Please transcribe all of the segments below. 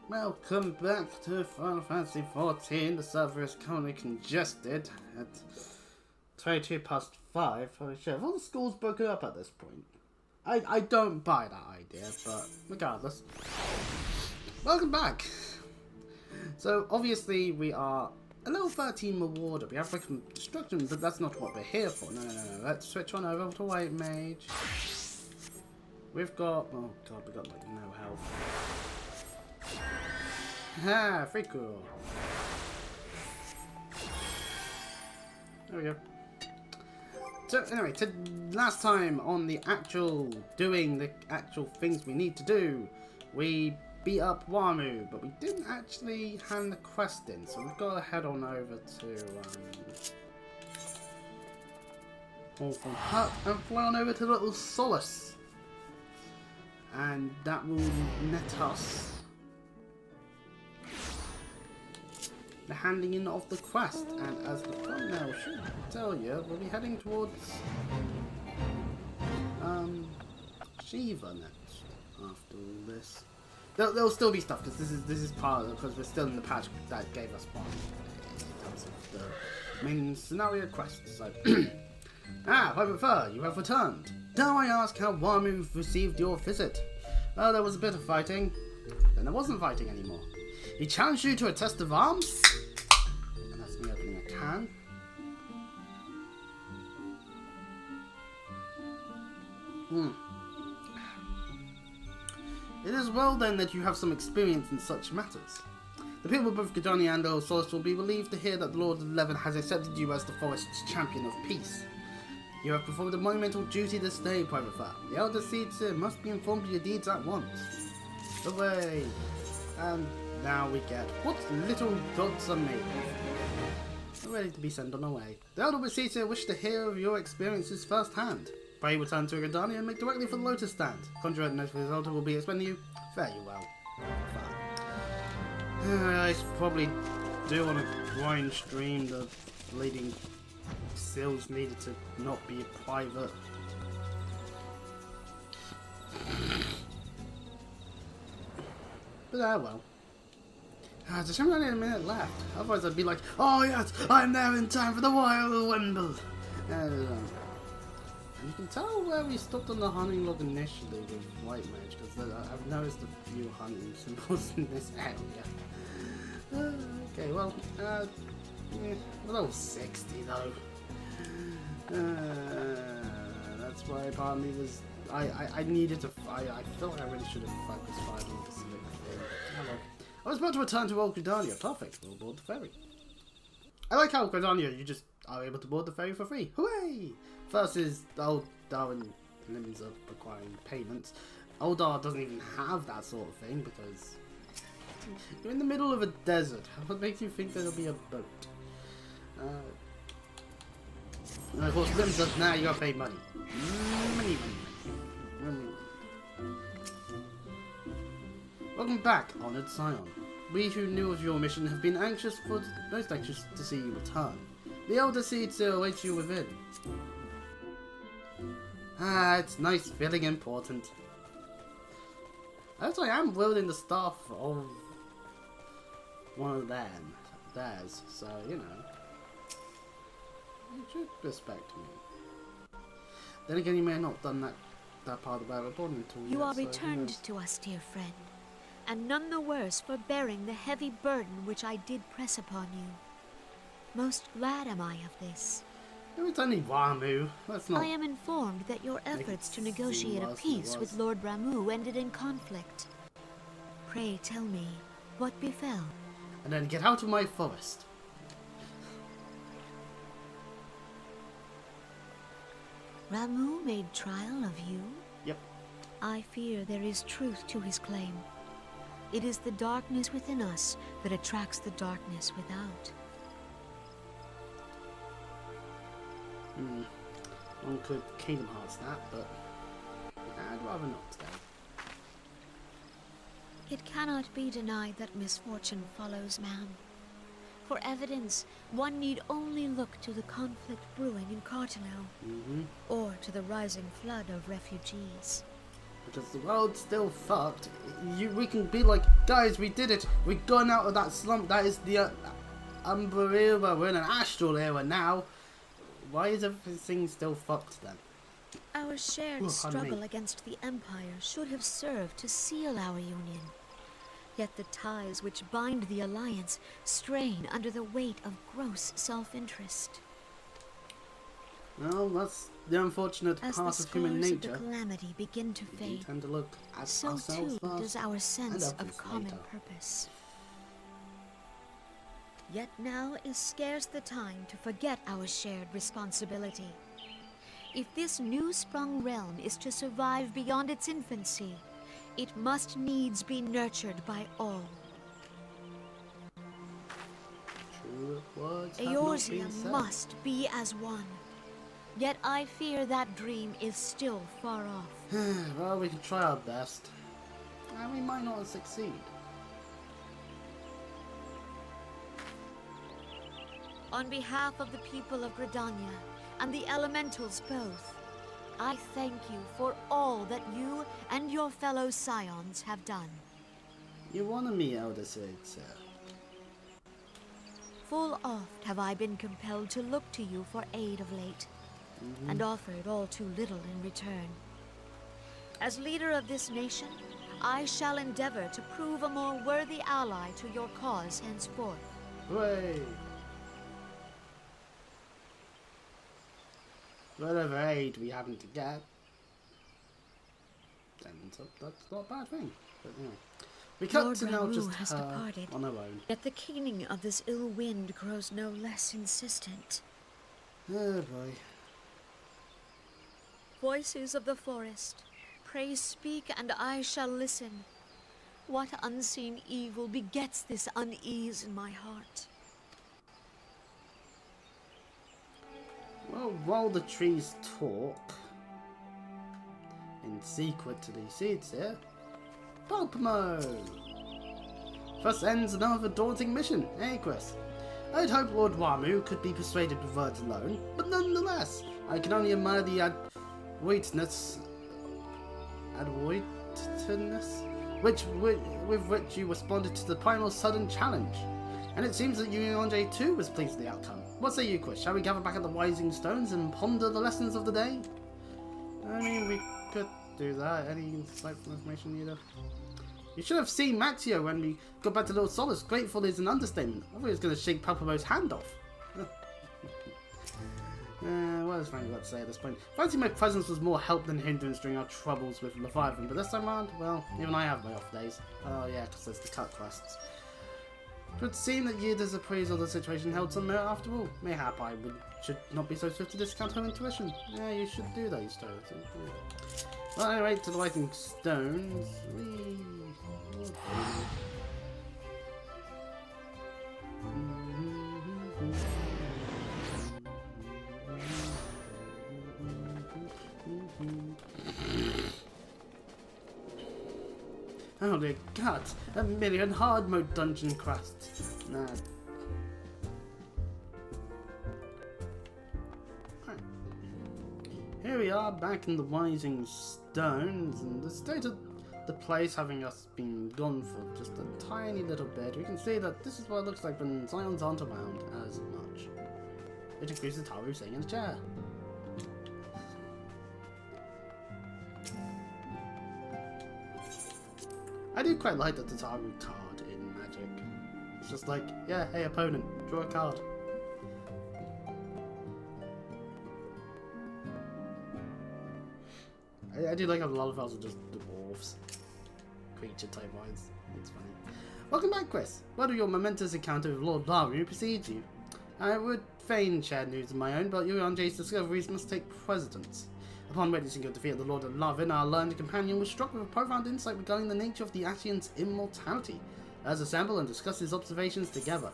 Welcome back to Final Fantasy XIV. The server is currently congested at 22 past 5. Holy shit, have all the schools broken up at this point? I don't buy that idea, but regardless. Welcome back! So, obviously, we are a level 13 rewarder. We have destruction, but that's not what we're here for. No. Let's switch on over to White Mage. We've got... oh god, we got like no health. Ha! Free cool. There we go. So anyway, last time on the actual doing the actual things we need to do, we beat up Ramuh, but we didn't actually hand the quest in, so we've got to head on over to Hawthorne Hut and fly on over to Little Solace, and that will net us the handing in of the quest. And as the thumbnail should tell you, we'll be heading towards Shiva next after all this. There'll still be stuff, because this is part of it, because we're still in the patch that gave us one in terms of the main scenario quest. So Private Fur, you have returned. Dare I ask how Ramuh received your visit? Well, there was a bit of fighting, then there wasn't fighting anymore. He challenged you to a test of arms? And that's me opening a can. It is well then that you have some experience in such matters. The people of both Gajani and Little Solace will be relieved to hear that the Lord of Eleven has accepted you as the forest's champion of peace. You have performed a monumental duty this day, Private Fur. The Elder Seedseer must be informed of your deeds at once. Away! And now we get what little gods are made of. We're ready to be sent on our way. The Elder Seedseer wished to hear of your experiences firsthand. Pray return to Gajani and make directly for the Lotus Stand. Conjure note for his Elder will be expecting you. Fare you well. I probably do want to grind stream the leading seals needed to not be private. But well. There's only a minute left. Otherwise I'd be like, oh yes, I'm there in time for the Wild Wimble. And you can tell where we stopped on the hunting log initially with White Mage, because I've noticed a few hunting symbols in this area. Okay, well, we're level 60 though. That's why part of me was, I needed to, I felt like I really should have focused fighting on this thing. Hello. I was about to return to Old Gridania. Perfect, we'll board the ferry. I like how Gridania, you just are able to board the ferry for free. Hooray! Versus Old Darwin limbs are requiring payments. Old Dar doesn't even have that sort of thing, because you're in the middle of a desert. What makes you think there'll be a boat? And of course, limbs are, now you gotta pay money. Money. Welcome back, Honoured Scion. We who knew of your mission have been most anxious to see you return. The Elder Seedseer awaits you within. It's nice feeling important. Actually, I am wielding the staff of one of theirs, so, you know. You should respect me. Then again, you may have not done that part about reporting until you are returned to us, dear friend, and none the worse for bearing the heavy burden which I did press upon you. Most glad am I of this. It was only Ramuh. That's not. I am informed that your efforts to negotiate a peace with Lord Ramuh ended in conflict. Pray tell me, what befell? And then get out of my forest. Ramuh made trial of you? Yep. I fear there is truth to his claim. It is the darkness within us that attracts the darkness without. One could Kingdom Hearts that, but I'd rather not today. It cannot be denied that misfortune follows man. For evidence, one need only look to the conflict brewing in Cartelo, or to the rising flood of refugees. because the world's still fucked. We can be like, guys, we did it. We've gone out of that slump. That is the Umber era. We're in an astral era now. Why is everything still fucked then? Our shared struggle against the Empire should have served to seal our union. Yet the ties which bind the Alliance strain under the weight of gross self-interest. Well, that's the unfortunate part of human nature. As the calamity begin to fade, we tend to look at so ourselves too first does our sense and of common later. purpose. Yet now is scarce the time to forget our shared responsibility. If this new-sprung realm is to survive beyond its infancy, it must needs be nurtured by all. True words have not Eorzea been said. must be as one. Yet I fear that dream is still far off. Well, we can try our best. And we might not succeed. On behalf of the people of Gridania and the elementals both, I thank you for all that you and your fellow scions have done. You honor me, Elder Sid, sir. Full oft have I been compelled to look to you for aid of late, and offered all too little in return. As leader of this nation, I shall endeavor to prove a more worthy ally to your cause henceforth. Hooray! Whatever aid we happen to get, then that's not a bad thing. But anyway, we cut Lord to now Ramuh just has her departed, on her own. Yet the keening of this ill wind grows no less insistent. Oh boy. Voices of the forest, pray speak and I shall listen. What unseen evil begets this unease in my heart? Well, while the trees talk, in secret to these seeds here, Pulpmo! Thus ends another daunting mission, eh, Chris? I'd hope Lord Ramuh could be persuaded with words alone, but nonetheless, I can only admire the adroitness with which you responded to the primal sudden challenge. And it seems that Yunjay too was pleased with the outcome. What say you, Chris? Shall we gather back at the Wising Stones and ponder the lessons of the day? I mean, we could do that. Any insightful information either? You should have seen Maxio when we got back to Little Solace. Grateful is an understatement. I thought he was going to shake Palpamo's hand off. What is Frank got to say at this point? Fancy my presence was more help than hindrance during our troubles with Leviathan, but this time around, well, even I have my off days. Oh yeah, because there's the cut quests. It would seem that Yida's appraisal of the situation held some merit after all. Mayhap I should not be so swift to discount her intuition. Yeah, you should do that, you story. Yeah. Well, anyway, to the Writing Stones. Oh dear God, a million hard mode dungeon quests. Nah. Right. Here we are back in the Wising Stones, and the state of the place having us been gone for just a tiny little bit, we can see that this is what it looks like when Scions aren't around as much. It increases Taru sitting in a chair. I do quite like the Tataru card in Magic. It's just like, yeah, hey opponent, draw a card. I do like how a lot of us are just dwarves. Creature type wise. It's funny. Welcome back, Chris. What of your momentous encounter with Lord Ramuh precedes you? I would fain share news of my own, but Yunjay's discoveries must take precedence. Upon witnessing your defeat of the Lord of Lavin, our learned companion was struck with a profound insight regarding the nature of the Ascian's immortality. Let's assemble and discuss his observations together.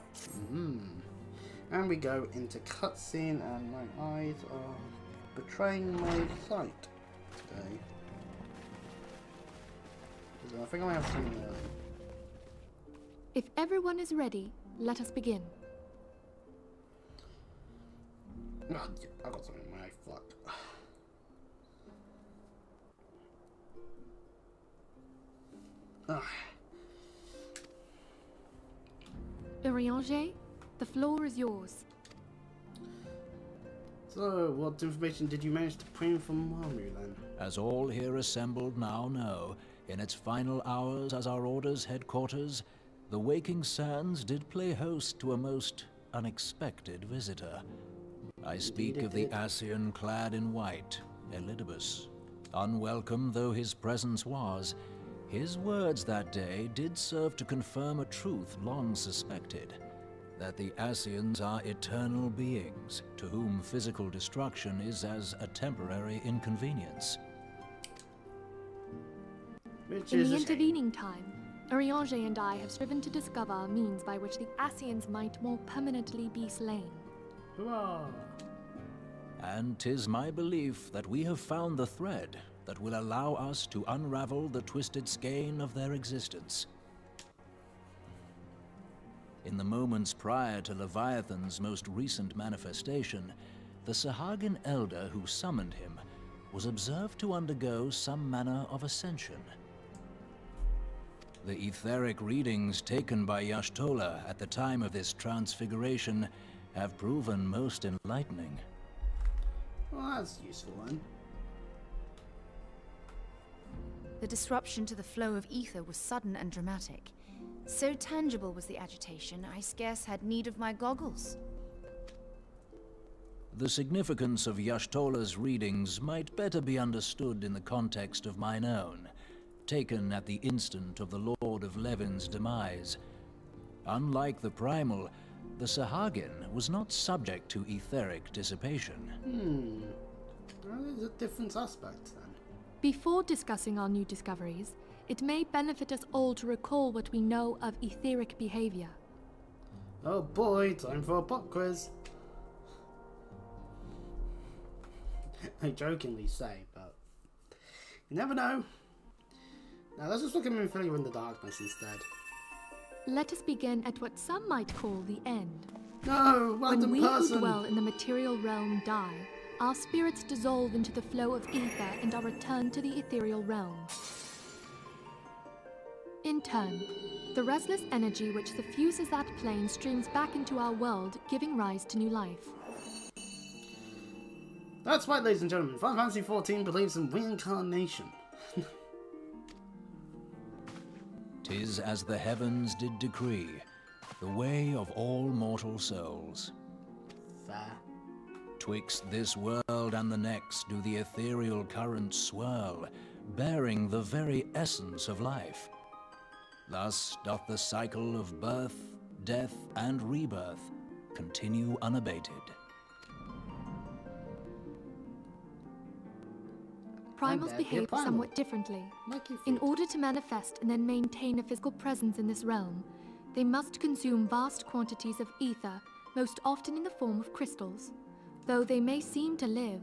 And we go into cutscene, and my eyes are betraying my sight today. I think I might have something there. If everyone is ready, let us begin. Oh, yeah, I got something in my eye. Fuck. Ugh. Urianger, the floor is yours. So, what information did you manage to preen from Ramuh then? As all here assembled now know, in its final hours as our Order's headquarters, the Waking Sands did play host to a most unexpected visitor. I speak of the Ascian clad in white, Elidibus. Unwelcome though his presence was, his words that day did serve to confirm a truth long suspected, that the Ascians are eternal beings, to whom physical destruction is as a temporary inconvenience. Which In is the a shame. intervening time, Urianger and I have striven to discover a means by which the Ascians might more permanently be slain. Hurrah! And 'tis my belief that we have found the thread that will allow us to unravel the twisted skein of their existence. In the moments prior to Leviathan's most recent manifestation, the Sahagin elder who summoned him was observed to undergo some manner of ascension. The etheric readings taken by Y'shtola at the time of this transfiguration have proven most enlightening. Well, that's useful then. The disruption to the flow of ether was sudden and dramatic. So tangible was the agitation, I scarce had need of my goggles. The significance of Y'shtola's readings might better be understood in the context of mine own, taken at the instant of the Lord of Levin's demise. Unlike the Primal, the Sahagin was not subject to etheric dissipation. Well, there's a different aspect then. Before discussing our new discoveries, it may benefit us all to recall what we know of etheric behavior. Oh boy, time for a pop quiz. I jokingly say, but you never know. Now let's just look at Minfilia in the Darkness instead. Let us begin at what some might call the end. No, When random we who person. dwell in the material realm die, our spirits dissolve into the flow of ether and are returned to the ethereal realm. In turn, the restless energy which suffuses that plane streams back into our world, giving rise to new life. That's right, ladies and gentlemen. Final Fantasy XIV believes in reincarnation. 'Tis as the heavens did decree, the way of all mortal souls. Fair. Twixt this world and the next do the ethereal currents swirl, bearing the very essence of life. Thus doth the cycle of birth, death, and rebirth continue unabated. Primals there, be a behave primal. somewhat differently. Like you In feel. order to manifest and then maintain a physical presence in this realm, they must consume vast quantities of ether, most often in the form of crystals. Though they may seem to live,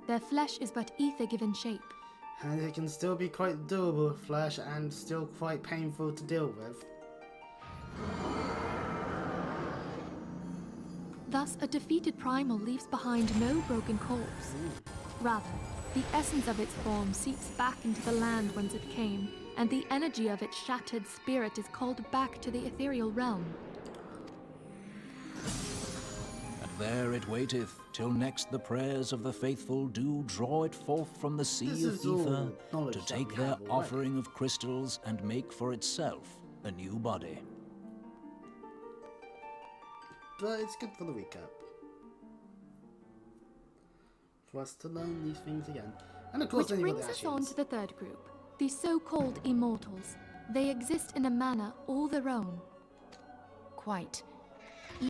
their flesh is but ether given shape. And it can still be quite doable with flesh and still quite painful to deal with. Thus, a defeated primal leaves behind no broken corpse. Rather, the essence of its form seeps back into the land whence it came, and the energy of its shattered spirit is called back to the ethereal realm. And there it waiteth, till next the prayers of the faithful do draw it forth from the sea This of is all ether, knowledge to that take we their have already. offering of crystals and make for itself a new body. But it's good for the recap. For us to learn these things again. And of course, Which then you've got brings the us on Ascians. to the third group, the so-called immortals. They exist in a manner all their own. Quite.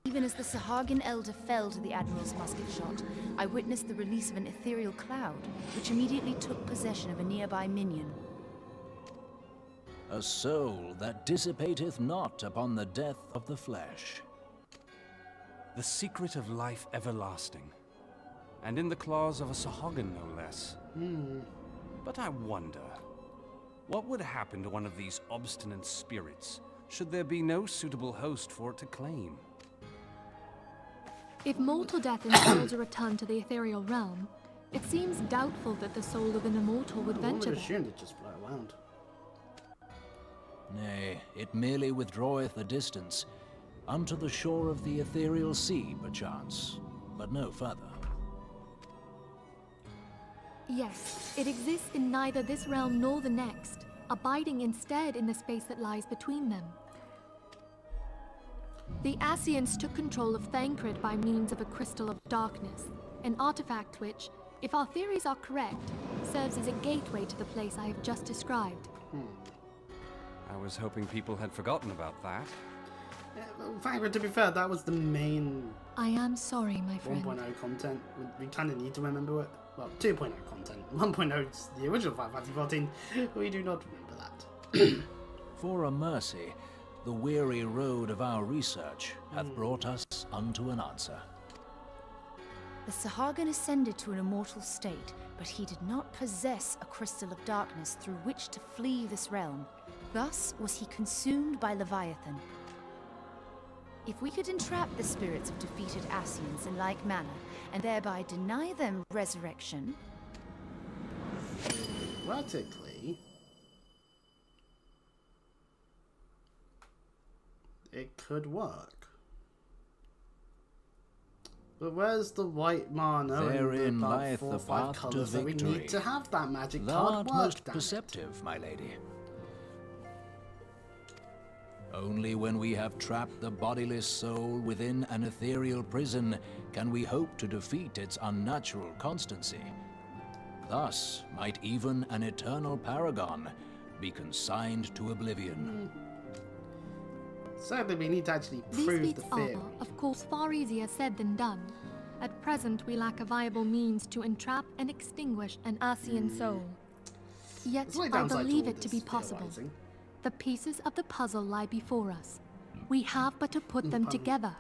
Even as the Sahagin elder fell to the Admiral's musket shot, I witnessed the release of an ethereal cloud, which immediately took possession of a nearby minion. A soul that dissipateth not upon the death of the flesh. The secret of life everlasting. And in the claws of a Sahagin, no less. But I wonder, what would happen to one of these obstinate spirits, should there be no suitable host for it to claim? If mortal death entails a return to the ethereal realm, it seems doubtful that the soul of an immortal would I would venture have there. assumed it just float around. Nay, it merely withdraweth a distance, unto the shore of the ethereal sea, perchance, but no further. Yes, it exists in neither this realm nor the next, abiding instead in the space that lies between them. The Ascians took control of Thancred by means of a crystal of darkness, an artifact which, if our theories are correct, serves as a gateway to the place I have just described. I was hoping people had forgotten about that. Yeah, well, Vanguard, to be fair, that was the main I am sorry, my friend. 1.0 content. We kind of need to remember it. Well, 2.0 content. 1.0 is the original Final Fantasy XIV. We do not remember that. For a mercy, the weary road of our research hath brought us unto an answer. The Sahagin ascended to an immortal state, but he did not possess a crystal of darkness through which to flee this realm. Thus was he consumed by Leviathan. If we could entrap the spirits of defeated Ascians in like manner, and thereby deny them resurrection... Theoretically, it could work. But where's the white mana Therein and the about lieth 4 or the 5 path to colours that we victory. need to have that magic Thou card art work, most damn it. perceptive, my lady. Only when we have trapped the bodiless soul within an ethereal prison can we hope to defeat its unnatural constancy. Thus might even an eternal paragon be consigned to oblivion. Sadly, we need to actually These prove feats the theory. are, of course, far easier said than done. At present, we lack a viable means to entrap and extinguish an Ascian soul. Yet, There's no I downside to believe all it to this be possible. theorizing. The pieces of the puzzle lie before us. We have but to put them together.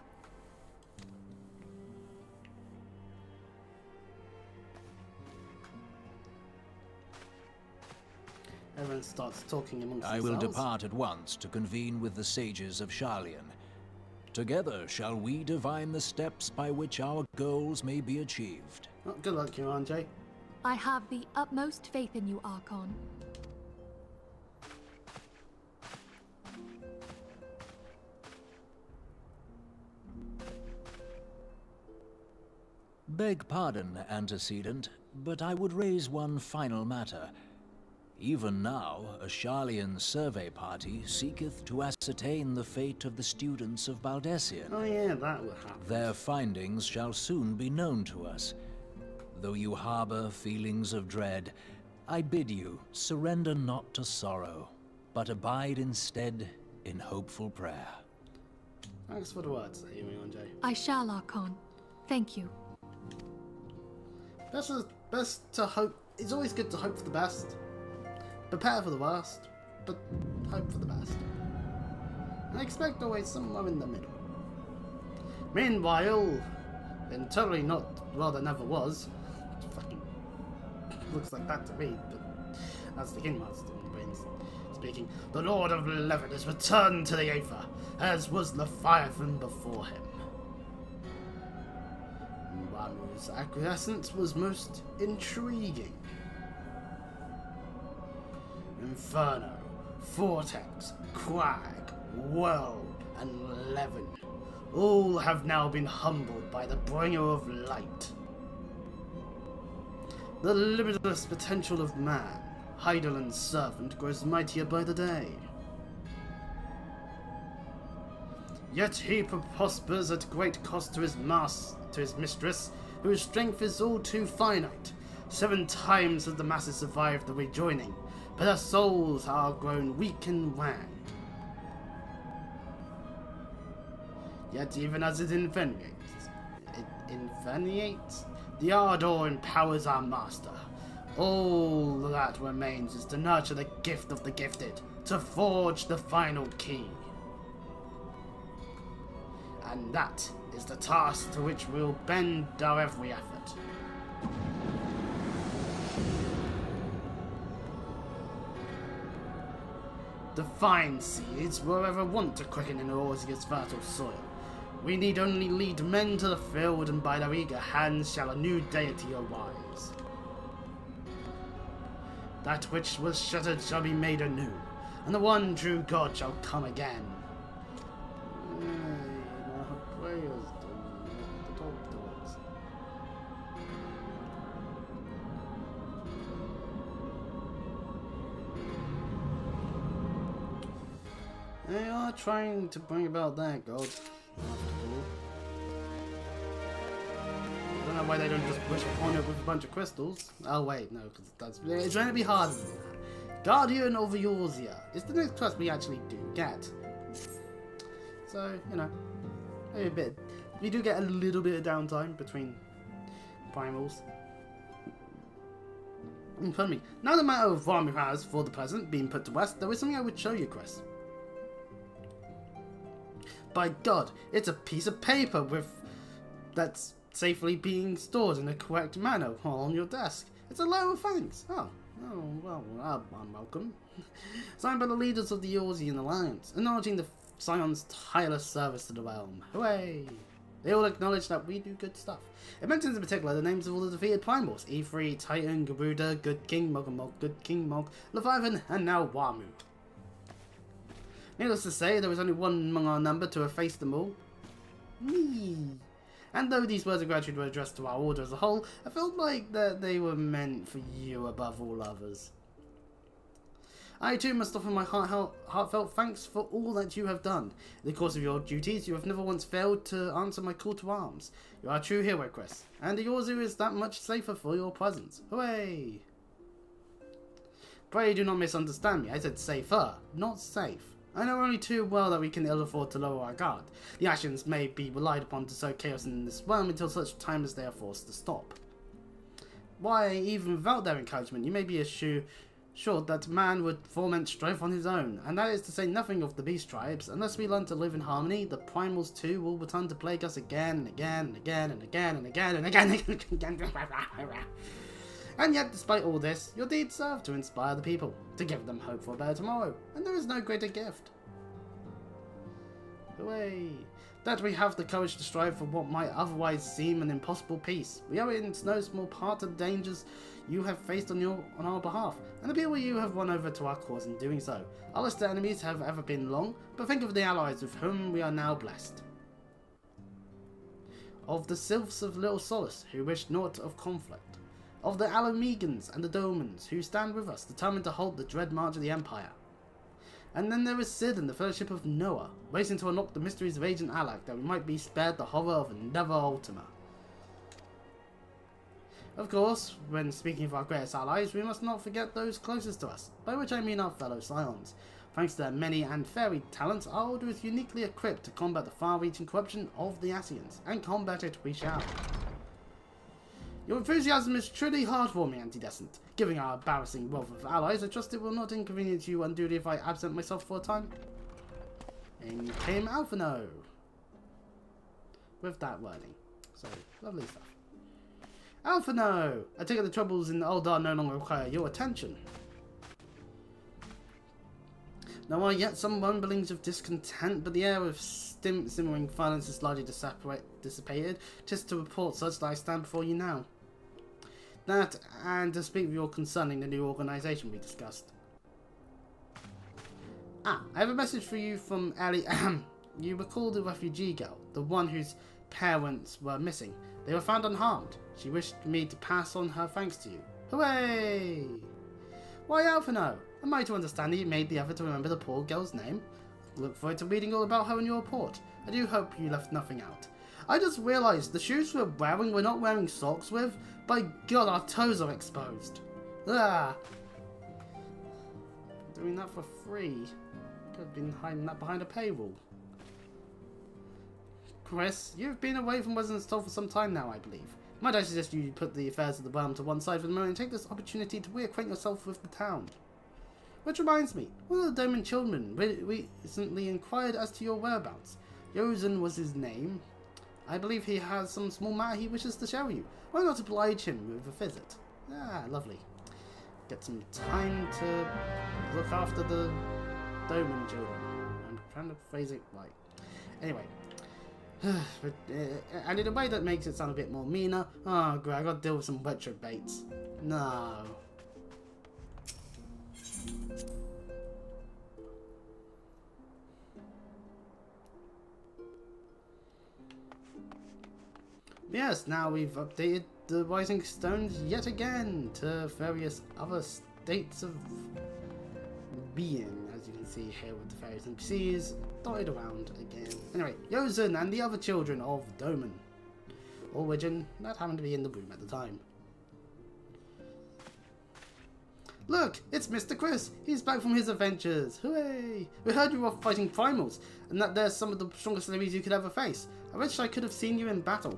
Everyone starts talking amongst I themselves. will depart at once to convene with the sages of Sharlayan. Together shall we divine the steps by which our goals may be achieved. Oh, good luck, Kiranjay. I have the utmost faith in you, Archon. Beg pardon, antecedent, but I would raise one final matter. Even now, a Sharlayan survey party seeketh to ascertain the fate of the students of Baldessian. Oh yeah, that will happen. Their findings shall soon be known to us. Though you harbor feelings of dread, I bid you surrender not to sorrow, but abide instead in hopeful prayer. Thanks for the words, Kiranjay. I shall, Archon. Thank you. Best to hope. It's always good to hope for the best. Prepare for the worst, but hope for the best. I expect always somewhere in the middle. Meanwhile, and totally not rather never was. Fucking looks like that to me, but that's the King Master speaking. The Lord of Levin has returned to the Aether, as was Leviathan before him. Ramuh's acquiescence was most intriguing. Inferno, Vortex, Crag, World, and Levin all have now been humbled by the bringer of light. The limitless potential of man, Heidel's servant, grows mightier by the day. Yet he prospers at great cost to his mistress, whose strength is all too finite. 7 times has the masses survived the rejoining, but their souls are grown weak and wan. Yet even as it invenates, the ardor empowers our master. All that remains is to nurture the gift of the gifted, to forge the final key. And that is the task to which we'll bend our every effort. Divine seeds wherever want to quicken in Orsia's fertile soil. We need only lead men to the field, and by their eager hands shall a new deity arise. That which was shattered shall be made anew. and the one true God shall come again. Prayers to talk to us. They are trying to bring about that God. I don't know why they don't just wish upon it with a bunch of crystals. Oh wait, no, because it's going to be harder than that. Guardian of Eorzea is the next quest we actually do get. So, you know, maybe a bit. We do get a little bit of downtime between primals. Pardon me. Now the matter of Ramuh has, for the present, been put to rest, there is something I would show you, Chris. By God, it's a piece of paper that's safely being stored in the correct manner while on your desk. It's a letter of thanks. Oh, well, I'm welcome. Signed by the leaders of the Eorzean Alliance, acknowledging the Scion's tireless service to the realm. Hooray! They all acknowledge that we do good stuff. It mentions in particular the names of all the defeated primals: E3, Titan, Garuda, Good King, Mog, Good King, Mog, Leviathan, and now Ramuh. Needless to say, there was only one among our number to have faced them all. Me. And though these words of gratitude were addressed to our order as a whole, I felt like that they were meant for you above all others. I too must offer my heartfelt thanks for all that you have done. In the course of your duties, you have never once failed to answer my call to arms. You are a true hero, Chris, and Eorzea is that much safer for your presence. Hooray! Pray do not misunderstand me. I said safer, not safe. I know only too well that we can ill afford to lower our guard. The Ascians may be relied upon to sow chaos in this realm until such time as they are forced to stop. Why, even without their encouragement, you may be assured that man would foment strife on his own, and that is to say nothing of the beast tribes. Unless we learn to live in harmony, the primals too will return to plague us again and again and again and again and again and again and again. And yet, despite all this, your deeds serve to inspire the people, to give them hope for a better tomorrow, and there is no greater gift. Hooray! That we have the courage to strive for what might otherwise seem an impossible peace. We owe it in no small part to the dangers you have faced on our behalf, and the people you have won over to our cause in doing so. Our list of enemies have ever been long, but think of the allies with whom we are now blessed. Of the Sylphs of Little Solace, who wish naught of conflict. Of the Alamegans and the Domans, who stand with us, determined to halt the dread march of the Empire. And then there is Sid and the Fellowship of Noah, racing to unlock the mysteries of Agent Alak, that we might be spared the horror of another Ultima. Of course, when speaking of our greatest allies, we must not forget those closest to us, by which I mean our fellow Scions. Thanks to their many and varied talents, our order is uniquely equipped to combat the far-reaching corruption of the Ascians, and combat it we shall. Your enthusiasm is truly heartwarming, Antidescent. Given our embarrassing wealth of allies, I trust it will not inconvenience you unduly if I absent myself for a time. In came Alphino. With that wording. So, lovely stuff. Alphino! I take it the troubles in the Eldar no longer require your attention. There are yet some rumblings of discontent, but the air of simmering violence is largely dissipated. 'Tis to report such that I stand before you now. That, and to speak with you concerning the new organisation we discussed. I have a message for you from Ellie. You recall the refugee girl, the one whose parents were missing. They were found unharmed. She wished me to pass on her thanks to you. Hooray! Why, Alphino? Am I to understand that you made the effort to remember the poor girl's name? Look forward to reading all about her in your report. I do hope you left nothing out. I just realised the shoes we're not wearing socks with. By God, our toes are exposed. Ah! Doing that for free. Could have been hiding that behind a paywall. Chris, you've been away from Residence Toll for some time now, I believe. Might I suggest you put the affairs of the realm to one side for the moment and take this opportunity to reacquaint yourself with the town? Which reminds me, one of the Doman children recently inquired as to your whereabouts. Yozen was his name. I believe he has some small matter he wishes to share with you. Why not oblige him with a visit? Ah, lovely. Get some time to look after the Doman children. I'm trying to phrase it right. Anyway. And in a way that makes it sound a bit more meaner. Oh, great, I gotta deal with some retro baits. No. Yes, now we've updated the Rising Stones yet again to various other states of being, as you can see here with the various NPCs dotted around again. Anyway, Yozen and the other children of Doman, or Widgeon, that happened to be in the room at the time. Look, it's Mr. Chris. He's back from his adventures. Hooray! We heard you were off fighting primals, and that there's some of the strongest enemies you could ever face. I wish I could have seen you in battle.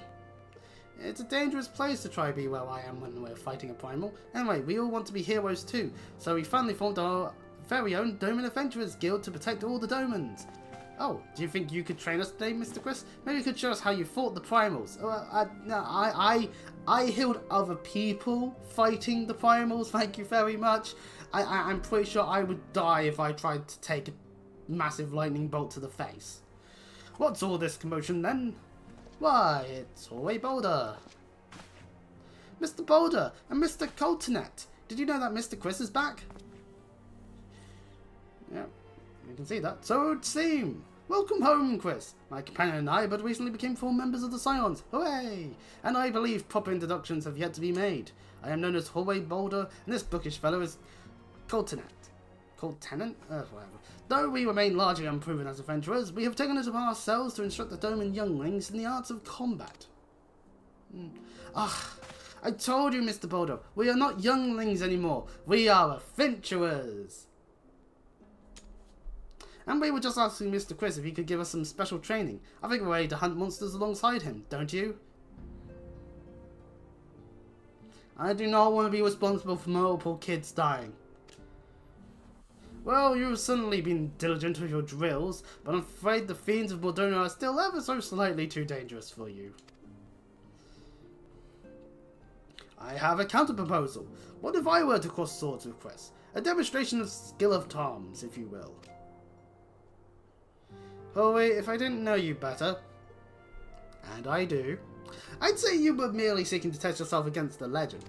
It's a dangerous place to try to be where I am when we're fighting a primal. Anyway, we all want to be heroes too, so we finally formed our very own Doman Adventurers Guild to protect all the Domans. Oh, do you think you could train us today, Mr. Chris? Maybe you could show us how you fought the primals. No, I healed other people fighting the primals, thank you very much. I'm pretty sure I would die if I tried to take a massive lightning bolt to the face. What's all this commotion then? Why, it's Hallway Boulder. Mr. Boulder and Mr. Coltonet. Did you know that Mr. Chris is back? Yeah, you can see that. So it would seem. Welcome home, Chris. My companion and I but recently became full members of the Scions. Hooray! And I believe proper introductions have yet to be made. I am known as Hallway Boulder, and this bookish fellow is Coltonet. Coltenant? Whatever. Though we remain largely unproven as adventurers, we have taken it upon ourselves to instruct the Doman younglings in the arts of combat. I told you, Mr. Boulder, we are not younglings anymore. We are adventurers. And we were just asking Mr. Chris if he could give us some special training. I think we're ready to hunt monsters alongside him, don't you? I do not want to be responsible for multiple kids dying. Well, you've certainly been diligent with your drills, but I'm afraid the fiends of Bordona are still ever so slightly too dangerous for you. I have a counter-proposal. What if I were to cross swords with Chris? A demonstration of skill of charms, if you will. Oh wait, if I didn't know you better, and I do, I'd say you were merely seeking to test yourself against the legend.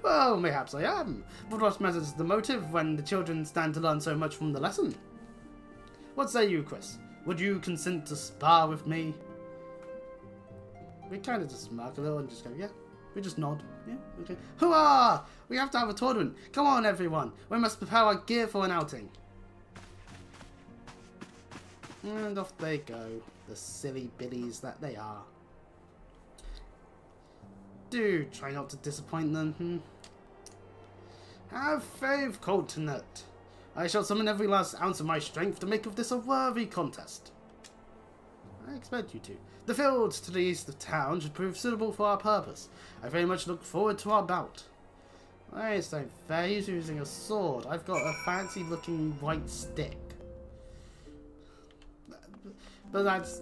Well, mayhaps I am, but what matters is the motive when the children stand to learn so much from the lesson. What say you, Chris? Would you consent to spar with me? We kind of just smirk a little and just go, yeah. We just nod. Yeah, okay. Hurrah! We have to have a tournament. Come on, everyone. We must prepare our gear for an outing. And off they go, the silly biddies that they are. Do try not to disappoint them, Have faith, Coltonet. I shall summon every last ounce of my strength to make of this a worthy contest. I expect you to. The fields to the east of town should prove suitable for our purpose. I very much look forward to our bout. Wait, so fair, he's using a sword. I've got a fancy looking white stick. But that's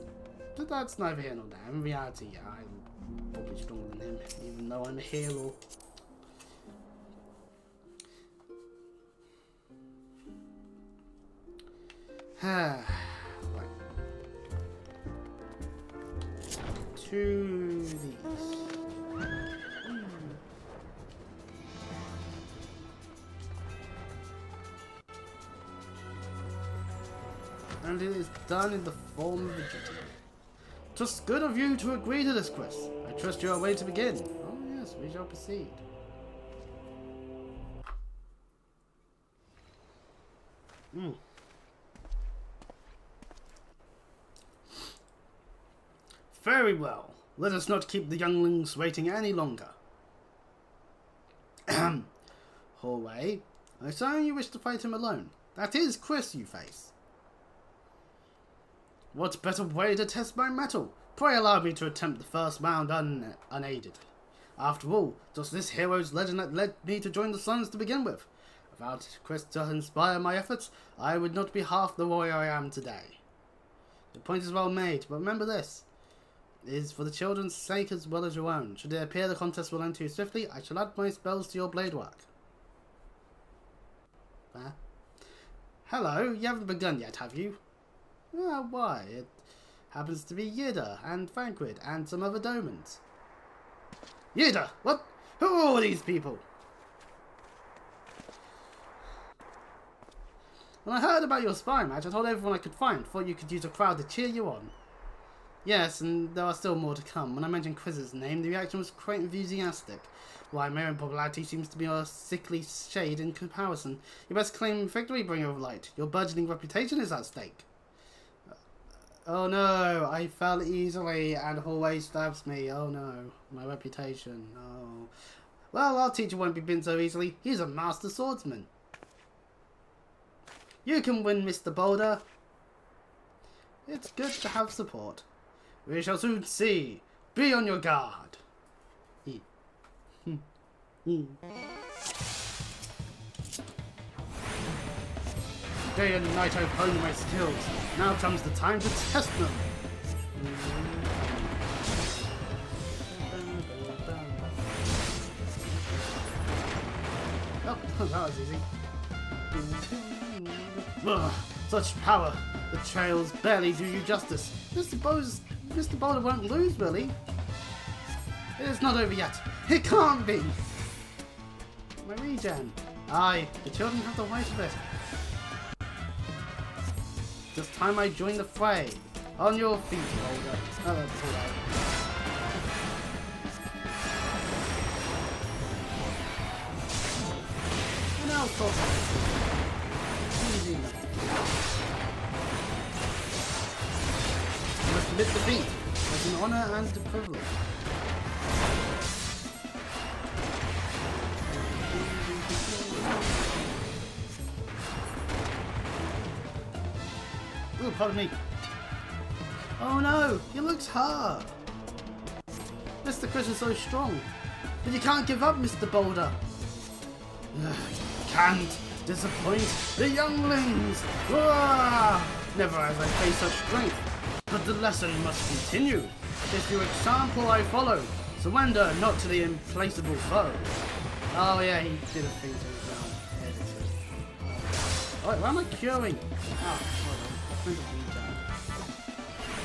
neither here nor there. In reality, yeah, I'm probably stronger than him, even though I'm a hero. Right. To these. And it is done in the form of a duty. 'Twas good of you to agree to this, Chris. I trust you are ready to begin. Oh yes, we shall proceed. Very well. Let us not keep the younglings waiting any longer. Hallway, I say you wish to fight him alone. That is Chris you face. What better way to test my mettle? Pray allow me to attempt the first round unaided. After all, just this hero's legend that led me to join the Suns to begin with. Without Chris to inspire my efforts, I would not be half the warrior I am today. The point is well made, but remember this. It is for the children's sake as well as your own. Should it appear the contest will end too swiftly, I shall add my spells to your blade work. Hello, you haven't begun yet, have you? Why? It happens to be Yida and Franquid and some other Domans. Yida! What? Who are all these people? When I heard about your sparring match, I told everyone I could find. Thought you could use a crowd to cheer you on. Yes, and there are still more to come. When I mentioned Quiz's name, the reaction was quite enthusiastic. Why, my own popularity seems to be a sickly shade in comparison. You best claim victory, Bringer of Light. Your burgeoning reputation is at stake. Oh no, I fell easily and always stabs me. Oh no, my reputation. Oh. Well, our teacher won't be bitten so easily. He's a master swordsman. You can win, Mr. Boulder. It's good to have support. We shall soon see. Be on your guard. Day and night I've honed my skills. Now comes the time to test them. Oh, that was easy. Ugh, such power. The trails barely do you justice. Mr. Boulder won't lose, will he? It's not over yet. It can't be. My regen. Aye, the children have the right of it. It's time I join the fray. On your feet, Boulder. Oh, that's alright. And now talk. Easy enough. You must admit defeat. As an honour and a privilege. Ooh, pardon me. Oh no, he looks hurt. Mr. Chris is so strong. But you can't give up, Mr. Boulder. Can't disappoint the younglings. Never has I faced such strength. But the lesson must continue. If your example I follow, surrender not to the implacable foe. Oh yeah, he did a thing to his editor. Alright, why am I queuing? Oh,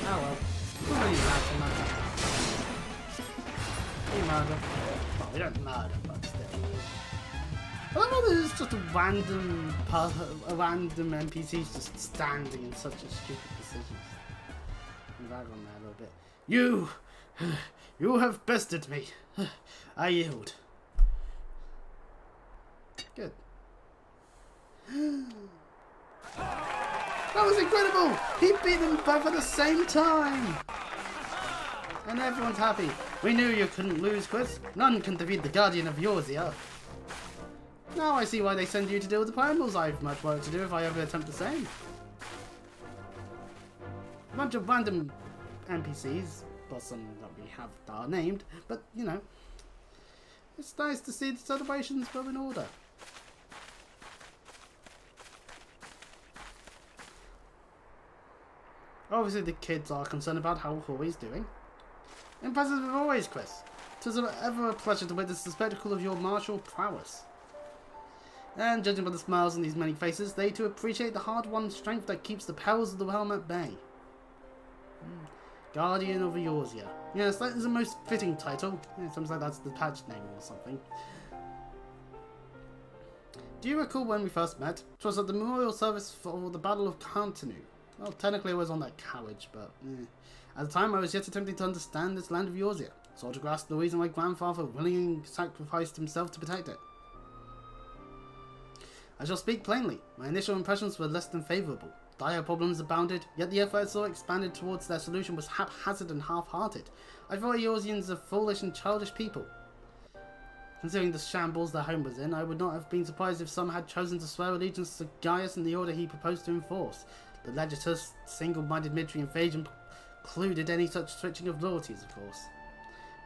oh well. It doesn't really matter much. We murder. Well, we don't murder, but still. I don't know there's just a random NPCs just standing in such a stupid decisions. Rag on there a little bit. You have bested me. I yield. Good. That was incredible! He beat them both at the same time! And everyone's happy. We knew you couldn't lose, Chris. None can defeat the Guardian of Eorzea. Now I see why they send you to deal with the primals. I've much work to do if I ever attempt the same. A bunch of random NPCs, well, some that we have that are named, but you know, it's nice to see the celebrations go in order. Obviously the kids are concerned about how Hori's doing. Impressive as always, Chris. 'Tis ever a pleasure to witness the spectacle of your martial prowess. And judging by the smiles on these many faces, they too appreciate the hard-won strength that keeps the perils of the realm at bay. Guardian of Eorzea. Yes, that is the most fitting title. Yeah, it seems like that's the patch name or something. Do you recall when we first met? It was at the memorial service for the Battle of Cantanu. Well, technically I was on that carriage, but at the time I was yet attempting to understand this land of Eorzea, so to grasp the reason my grandfather willingly sacrificed himself to protect it. I shall speak plainly. My initial impressions were less than favourable. Dire problems abounded, yet the effort I saw expanded towards their solution was haphazard and half-hearted. I thought Eorzeans a foolish and childish people. Considering the shambles their home was in, I would not have been surprised if some had chosen to swear allegiance to Gaius and the order he proposed to enforce. The legislator's single-minded military invasion precluded any such switching of loyalties, of course.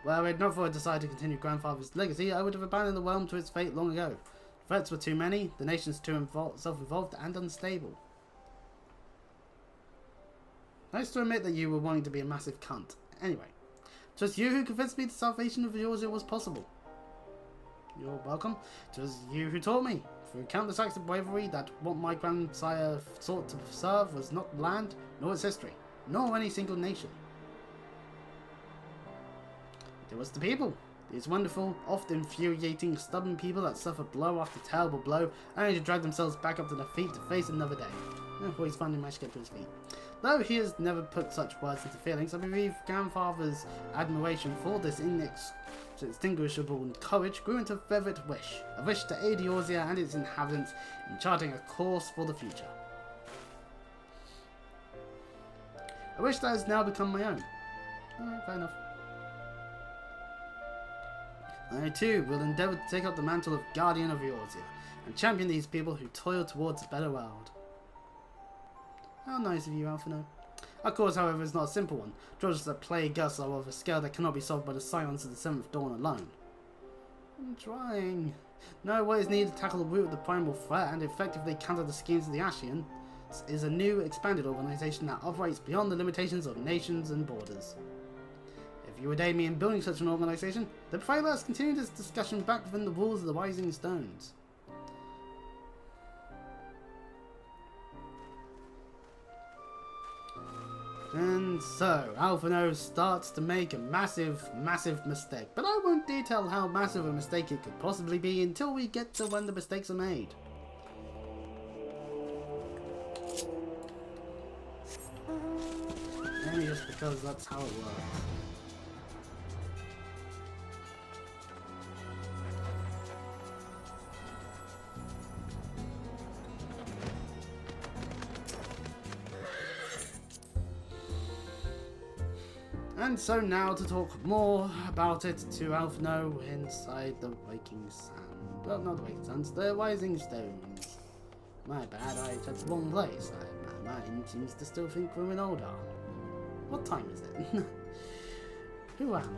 Were it not for a desire to continue grandfather's legacy, I would have abandoned the realm to its fate long ago. The threats were too many, the nation's too self-involved and unstable. Nice to admit that you were wanting to be a massive cunt. Anyway, it was you who convinced me the salvation of Eorzea was possible. You're welcome. It was you who taught me, through countless acts of bravery, that what my grandsire sought to preserve was not land, nor its history, nor any single nation. It was the people. These wonderful, oft infuriating, stubborn people that suffer blow after terrible blow, only to drag themselves back up to their feet to face another day. Oh, he's finally managed to get to his feet. Though he has never put such words into feelings, I believe grandfather's admiration for this inextinguishable courage grew into a fervent wish. A wish to aid Eorzea and its inhabitants in charting a course for the future. A wish that has now become my own. Alright, fair enough. I too will endeavour to take up the mantle of Guardian of Eorzea and champion these people who toil towards a better world. How nice of you, Alphino. Our cause, however, is not a simple one. Drudges that plague us are of a scale that cannot be solved by the silence of the seventh dawn alone. I'm trying. No, what is needed to tackle the root of the primal threat and effectively counter the schemes of the Ashian is a new, expanded organisation that operates beyond the limitations of nations and borders. If you would aid me in building such an organisation, then pray let us continue this discussion back within the walls of the Rising Stones. And so, Alphino starts to make a massive mistake. But I won't detail how massive a mistake it could possibly be until we get to when the mistakes are made. Maybe just because that's how it works. And so now to talk more about it to Alphino inside the Waking Sand. Well, not the Waking Sands, the Rising Stones. My bad, I took the wrong place. My mind seems to still think we're in Oldar. What time is it? Who am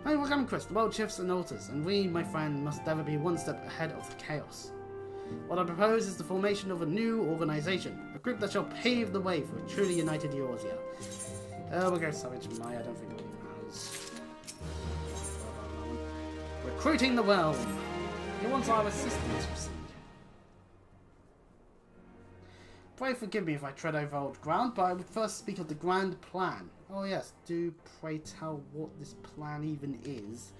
I? Hey, welcome, Chris. The world shifts and alters, and we, my friend, must ever be one step ahead of the chaos. What I propose is the formation of a new organisation, a group that shall pave the way for a truly united Eorzea. We'll go Savage Maya, I don't think it really matters. Recruiting the Realm. He wants our assistance, you see. Pray forgive me if I tread over old ground, but I would first speak of the grand plan. Oh yes, do pray tell what this plan even is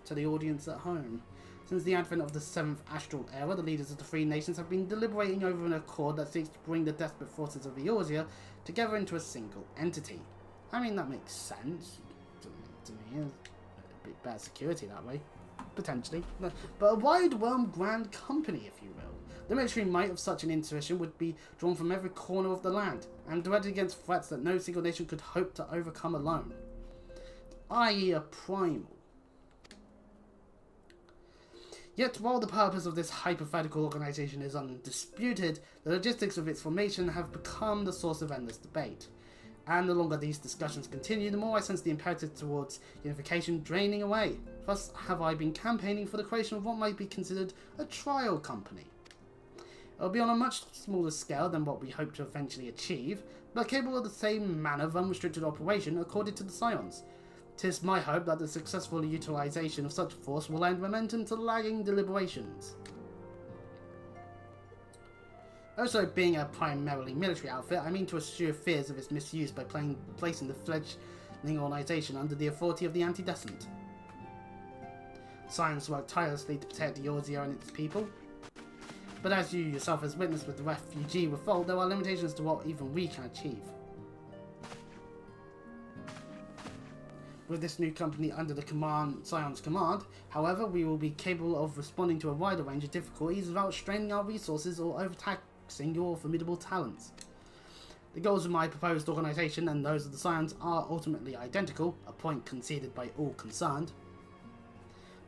to the audience at home. Since the advent of the 7th Astral Era, the leaders of the three nations have been deliberating over an accord that seeks to bring the desperate forces of Eorzea together into a single entity. I mean, that makes sense to me. A bit better security that way, potentially. But a wide realm grand company, if you will. The military might of such an intuition would be drawn from every corner of the land, and directed against threats that no single nation could hope to overcome alone, i.e. a primal. Yet, while the purpose of this hypothetical organisation is undisputed, the logistics of its formation have become the source of endless debate. And the longer these discussions continue, the more I sense the imperative towards unification draining away. Thus have I been campaigning for the creation of what might be considered a trial company. It will be on a much smaller scale than what we hope to eventually achieve, but capable of the same manner of unrestricted operation according to the Scions. 'Tis my hope that the successful utilisation of such a force will lend momentum to lagging deliberations. Also, being a primarily military outfit, I mean to assure fears of its misuse by placing the fledgling organisation under the authority of the Antidescent. Scions work tirelessly to protect Eorzea and its people, but as you yourself has witnessed with the refugee revolt, there are limitations to what even we can achieve. With this new company under the Scion's command, however, we will be capable of responding to a wider range of difficulties without straining our resources or overtaxing your formidable talents. The goals of my proposed organisation and those of the Scions are ultimately identical, a point conceded by all concerned.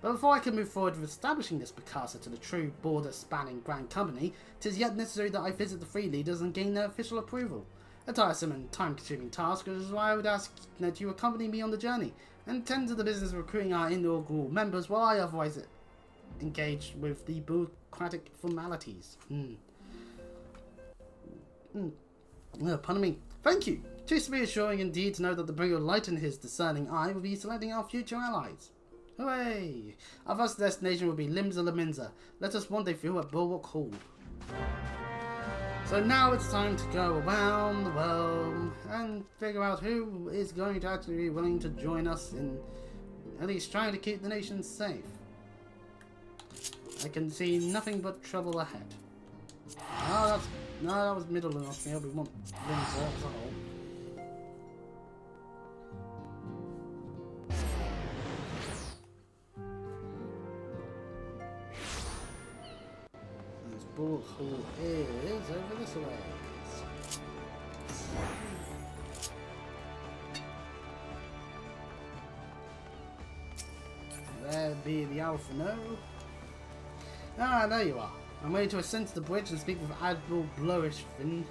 But before I can move forward with establishing this precursor to the true border-spanning grand company, it is yet necessary that I visit the three leaders and gain their official approval. A tiresome and time-consuming task, which is why I would ask that you accompany me on the journey, and tend to the business of recruiting our inaugural members while I otherwise engage with the bureaucratic formalities. Pardon me. Thank you. It is reassuring indeed to know that the bringer of light and his discerning eye will be selecting our future allies. Hooray! Our first destination will be Limsa Laminza. Let us rendezvous at Bulwark Hall. So now it's time to go around the world and figure out who is going to actually be willing to join us in at least trying to keep the nation safe. I can see nothing but trouble ahead. Oh, that's No, that was middle enough. Yeah, we want Windsor as a whole. This Bull Hall is over this way. There be the Alpha No. Ah, there you are. I'm ready to ascend to the bridge and speak with Admiral Blowishfin.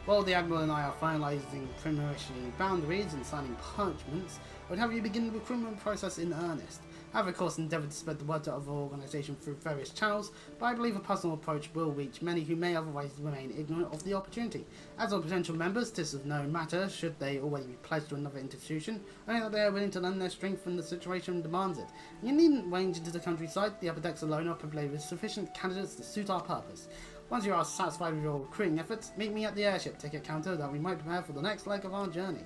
While the Admiral and I are finalising preliminary boundaries and signing parchments, I would have you begin the recruitment process in earnest. I have of course endeavoured to spread the word of our organisation through various channels, but I believe a personal approach will reach many who may otherwise remain ignorant of the opportunity. As our potential members, this is no matter should they already be pledged to another institution, only that they are willing to lend their strength when the situation demands it. You needn't range into the countryside, the upper decks alone are probably with sufficient candidates to suit our purpose. Once you are satisfied with your recruiting efforts, meet me at the airship ticket counter that we might prepare for the next leg of our journey.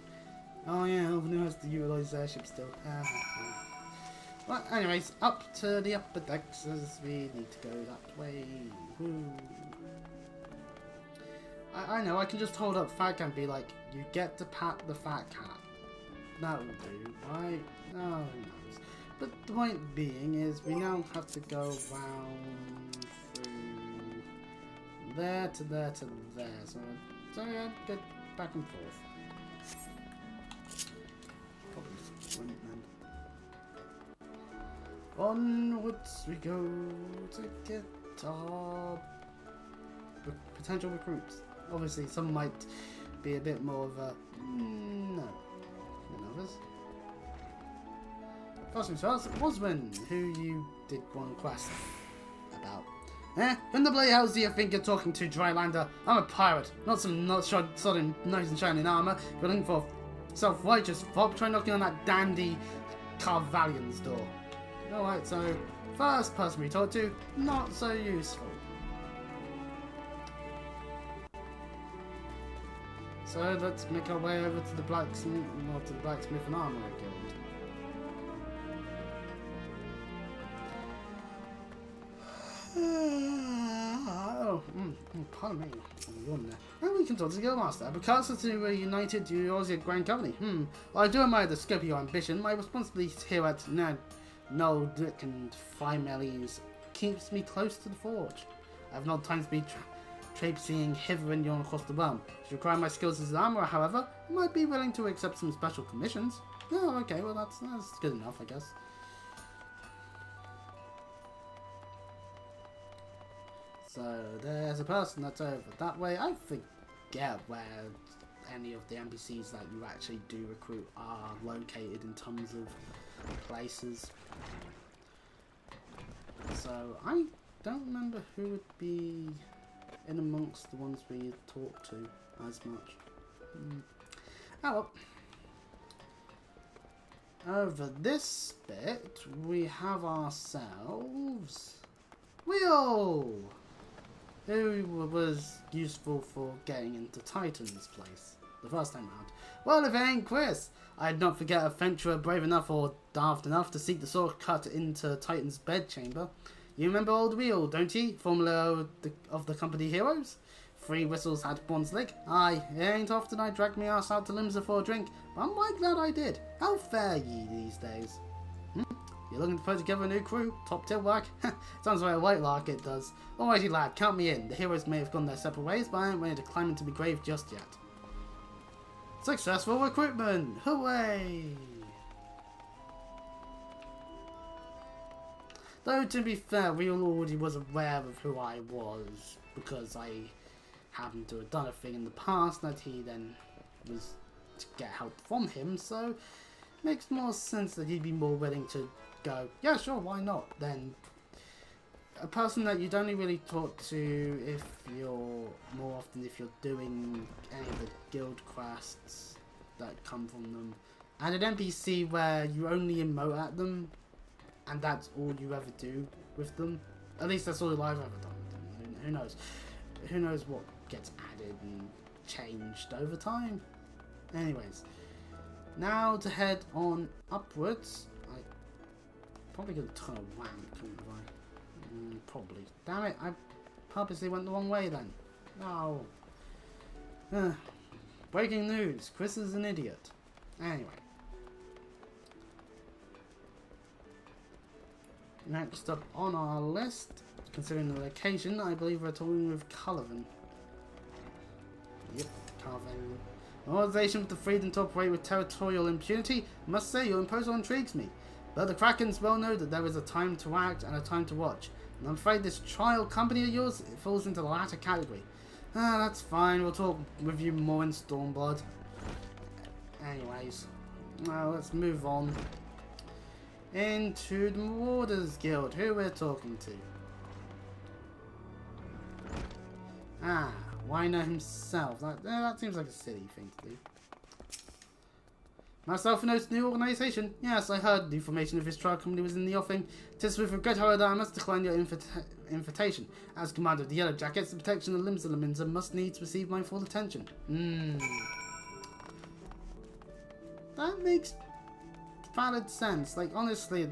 Oh yeah, Elvenu has to utilise the airship still. Well, anyways, up to the upper decks as we need to go that way. Woo. I know, I can just hold up Fat Cat and be like, you get to pat the Fat Cat. That will do, right? No, who knows. But the point being is, we now have to go round through there to there to there. So yeah, get back and forth. Probably sprint then. Onwards we go to get our potential recruits. Obviously, some might be a bit more of a no than others. First things first, Oswin, who you did one quest about. Who in the bloody hell do you think you're talking to, Drylander? I'm a pirate, not some sodden nose and shining armour. If you're looking for self-righteous fop, try knocking on that dandy Carvalion's door. Alright, so first person we talked to, not so useful. So let's make our way over to the blacksmith, or to the blacksmith and armorer guild. Pardon me. And we can talk to the Guildmaster. Because the two were united, you always get Grand Company. Well, I do admire the scope of your ambition. My responsibility here at No, Dick and Fimellies keeps me close to the forge. I have not time to be traipsing hither and yon across the realm. If you require my skills as an armourer, however, I might be willing to accept some special commissions. Oh, okay, well that's good enough, I guess. So there's a person that's over that way. I forget where any of the NPCs that you actually do recruit are located in terms of places. So I don't remember who would be in amongst the ones we talk to as much. Oh well. Over this bit we have ourselves Wheel, who was useful for getting into Titan's place the first time round. Well, if it ain't Chris, I'd not forget a venturer brave enough or daft enough to seek the shortcut into Titan's bedchamber. You remember old Wheel, don't ye? Formerly of the company Heroes? 3 whistles had one's leg. Aye, it ain't often I drag me ass out to Limsa for a drink, but I'm right glad I did. How fare ye these days? You're looking to put together a new crew? Top tier work? Sounds like a white lark it does. Alrighty lad, count me in. The heroes may have gone their separate ways, but I ain't ready to climb into the grave just yet. Successful recruitment! Hooray! Though to be fair, Wheel already was aware of who I was, because I happened to have done a thing in the past that he then was to get help from him, so it makes more sense that he'd be more willing to go, yeah sure, why not, than a person that you'd only really talk to if you're more often if you're doing any of the guild quests that come from them, and an NPC where you only emote at them and that's all you ever do with them. At least that's all I've ever done with them. Who knows? Who knows what gets added and changed over time. Anyways, now to head on upwards. I probably could turn around, couldn't I? Probably. Damn it, I purposely went the wrong way then. No. Breaking news. Chris is an idiot. Anyway. Next up on our list, considering the location, I believe we're talking with Cullivan. Yep, Cullivan. An organization with the freedom to operate with territorial impunity. I must say, your proposal intrigues me. But the Krakens well know that there is a time to act and a time to watch. And I'm afraid this trial company of yours, it falls into the latter category. That's fine. We'll talk with you more in Stormblood. Anyways, let's move on into the Marauders Guild. Who we're talking to? Weiner himself. That seems like a silly thing to do. Myself and this new organisation. Yes, I heard the formation of this trial company was in the offing. 'Tis with regret, however, that I must decline your invitation. As commander of the Yellow Jackets, the protection of the limbs of the Minza must needs receive my full attention. That makes valid sense. Like, honestly,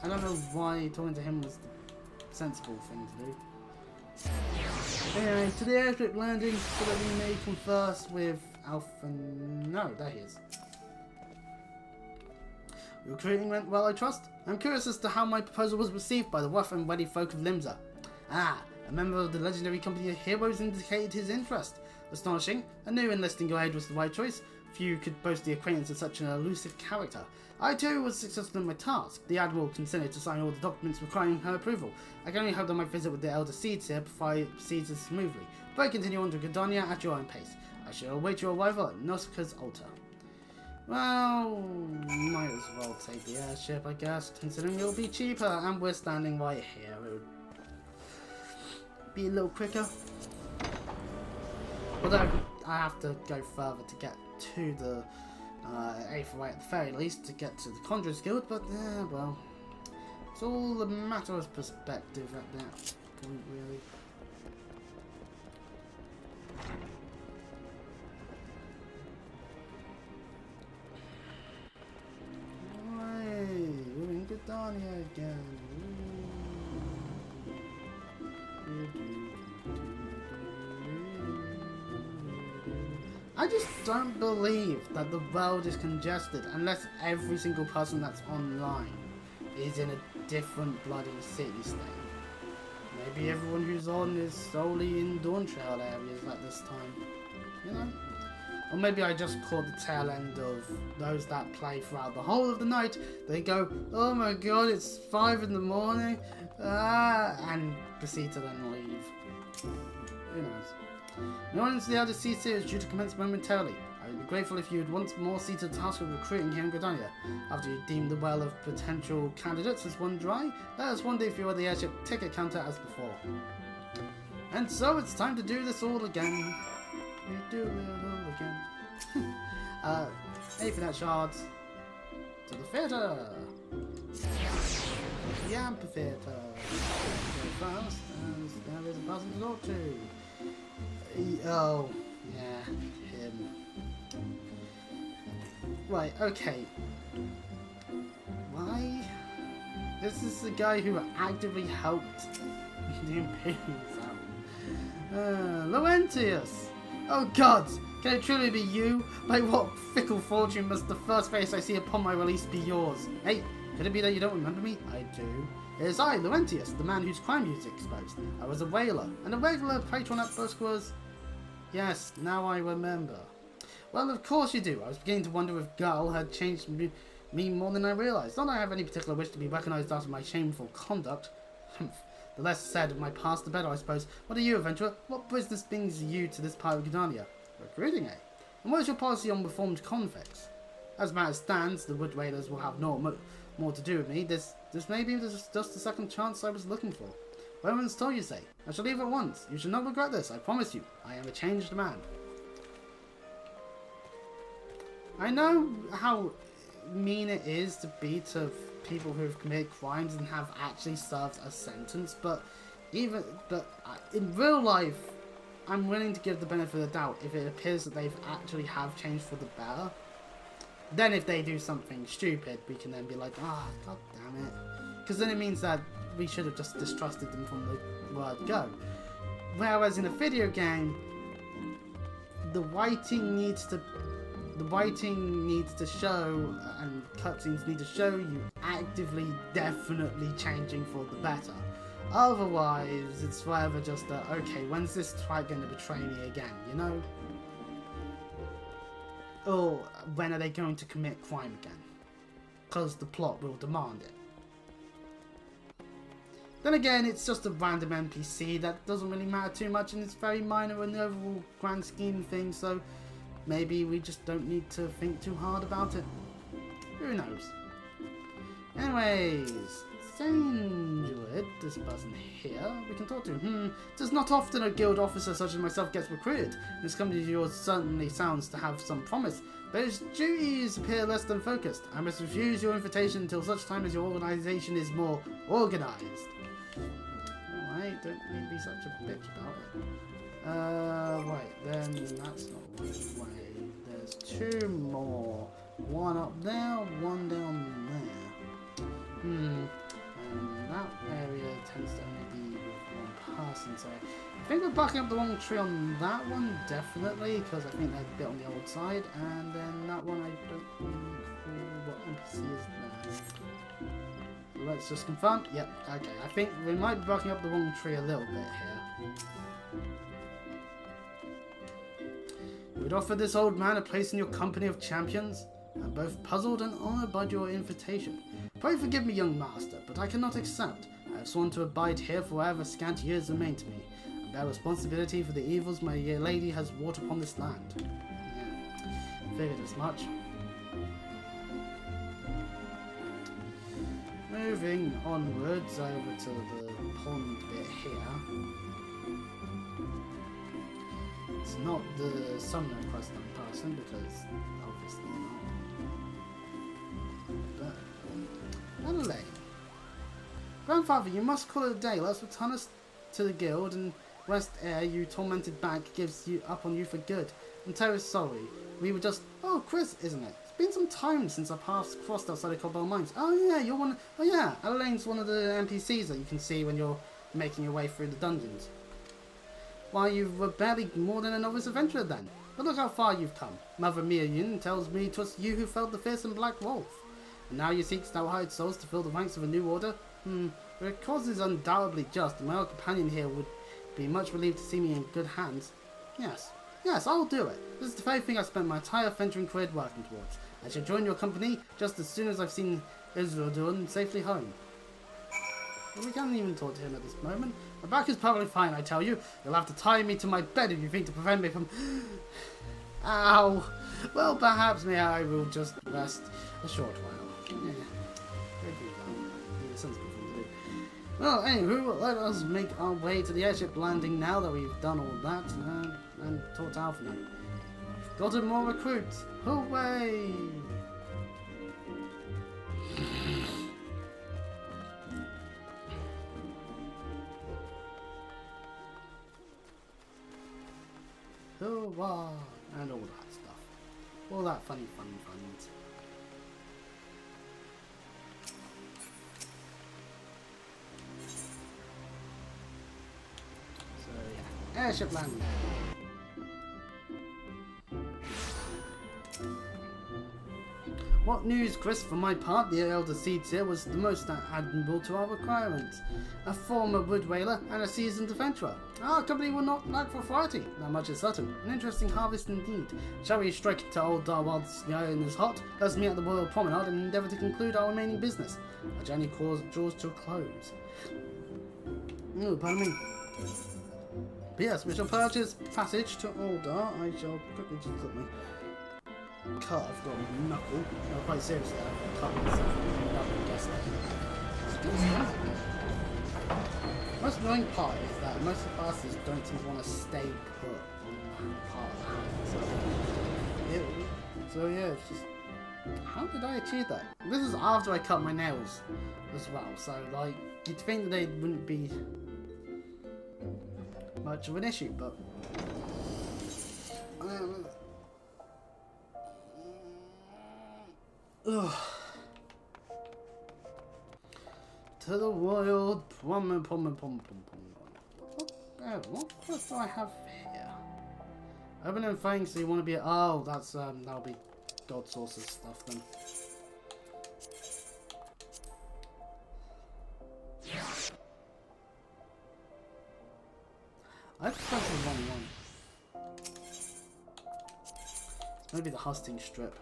I don't know why talking to him was the sensible thing to do. Anyway, to the airstrip landing so that we may converse with Alpha. No, there he is. Recruiting went well, I trust. I'm curious as to how my proposal was received by the rough and ready folk of Limsa. A member of the legendary company of heroes indicated his interest. Astonishing. I knew enlisting your aid was the right choice. Few could boast the acquaintance of such an elusive character. I too was successful in my task. The Admiral consented to sign all the documents requiring her approval. I can only hope that my visit with the Elder Seeds here proceeds as smoothly. But I continue on to Gadonia at your own pace. I shall await your arrival at Nausicaa's altar. Well, might as well take the airship, I guess, considering it'll be cheaper, and we're standing right here. It would be a little quicker. Although, I have to go further to get to the 8th way at the very least, to get to the Conjurer's Guild, but, well, it's all a matter of perspective at that point, really. We're in Gadonia again. I just don't believe that the world is congested unless every single person that's online is in a different bloody city-state. Maybe everyone who's on is solely in Dawntrail areas at this time, you know? Or maybe I just caught the tail end of those that play throughout the whole of the night. They go, oh my god, it's 5 in the morning, and proceed to then leave. Who knows? No one into the Elder Sea series due to commence momentarily. I would be grateful if you would once more see to the task of recruiting here in Gadonia. After you deem the well of potential candidates as one dry, let us one day for you at the airship ticket counter as before. And so it's time to do this all again. We do it all again. Infinite shards. To the theatre. The amphitheatre. Go fast, as there is a person to talk to. Oh, yeah, him. Right, okay. Why? This is the guy who actively helped the Imperials out. Laurentius! Oh god! Can it truly be you? By what fickle fortune must the first face I see upon my release be yours? Hey, could it be that you don't remember me? I do. It is I, Laurentius, the man whose crime you exposed. I was a whaler, and a regular patron at Busk was... Yes, now I remember. Well, of course you do. I was beginning to wonder if Gull had changed me more than I realised. Not that I have any particular wish to be recognised after my shameful conduct. The less said of my past, the better, I suppose. What are you, adventurer? What business brings you to this part of Gadonia? Recruiting, eh? And what is your policy on reformed convicts? As matters stands, the Wood Raiders will have no more to do with me. This may be just the second chance I was looking for. Women's told you say. I shall leave at once. You shall not regret this, I promise you. I am a changed man. I know how mean it is to be to people who have committed crimes and have actually served a sentence, but in real life, I'm willing to give the benefit of the doubt if it appears that they've actually have changed for the better. Then if they do something stupid, we can then be like, ah, oh, god damn it. Because then it means that we should have just distrusted them from the word go. Whereas in a video game, the writing needs to show, and cutscenes need to show you actively, definitely changing for the better. Otherwise, it's forever just okay, when's this tribe going to betray me again, you know? Or when are they going to commit crime again? Because the plot will demand it. Then again, it's just a random NPC that doesn't really matter too much, and it's very minor in the overall grand scheme of things, so maybe we just don't need to think too hard about it. Who knows? Anyways, Sanguid, this person here, we can talk to. It is not often a guild officer such as myself gets recruited. This company of yours certainly sounds to have some promise, but its duties appear less than focused. I must refuse your invitation until such time as your organisation is more organised. Alright, don't need to be such a bitch about it. Right, then that's not the way. There's two more. One up there, one down there. And that area tends to only be with one person, so I think we're backing up the wrong tree on that one, definitely, because I think they're a bit on the old side, and then that one I don't recall what NPC is there. Let's just confirm. Yep, okay, I think we might be backing up the wrong tree a little bit here. You would offer this old man a place in your company of champions? I'm both puzzled and honoured by your invitation. Pray forgive me, young master, but I cannot accept. I have sworn to abide here for whatever scant years remain to me, and bear responsibility for the evils my lady has wrought upon this land. Yeah, figured as much. Moving onwards over to the pond bit here. It's not the summoner quest I'm passing, because obviously not. But Adelaide. Grandfather, you must call it a day. Let's return us to the guild and rest ere you tormented bag gives you up on you for good. I'm terribly sorry. We were just... Oh, Chris, isn't it? It's been some time since our paths crossed outside of Cobble Mines. Oh yeah, you're one... Oh yeah, Adelaine's one of the NPCs that you can see when you're making your way through the dungeons. Why, you were barely more than a novice adventurer then. But look how far you've come. Mother Mia Yun tells me 'twas you who felled the fearsome Black Wolf. And now you seek stout-hired souls to fill the ranks of a new order? The cause is undoubtedly just, and my old companion here would be much relieved to see me in good hands. Yes, I'll do it. This is the very thing I spent my entire adventuring career working towards. I shall join your company just as soon as I've seen Isildurn safely home. Well, we can't even talk to him at this moment. My back is perfectly fine, I tell you. You'll have to tie me to my bed if you think to prevent me from... Ow! Well, perhaps I will just rest a short while. Yeah. Sensible thing to do. Well, anywho, let us make our way to the airship landing now that we've done all that and talk to Alpha now. We've gotten more recruits. Hooray! Hurrah! And all that stuff. All that funny. Airship landing. What news, Chris? For my part, the Elder Seeds here was the most admirable to our requirements. A former wood whaler and a seasoned adventurer. Our company will not lack for variety, that much is certain. An interesting harvest indeed. Shall we strike into Old Dar whilst the iron is hot? Let's meet at the Royal Promenade and endeavour to conclude our remaining business. Our journey draws to a close. Oh, pardon me. But yes, we shall purchase passage to Oldar. I shall quickly just put my cut. I've got a knuckle. No, quite seriously, I've cut myself with a knuckle. The most annoying part is that most of the classes don't seem to want to stay put on that part of the hand. So yeah, it's just... How did I achieve that? This is after I cut my nails as well, so like, you'd think that they wouldn't be much of an issue, but to the Royal what quest do I have here? Open and things, so you want to be... Oh, that's, that'll be God Sources stuff then. I pressed the wrong one. Maybe the hosting strip.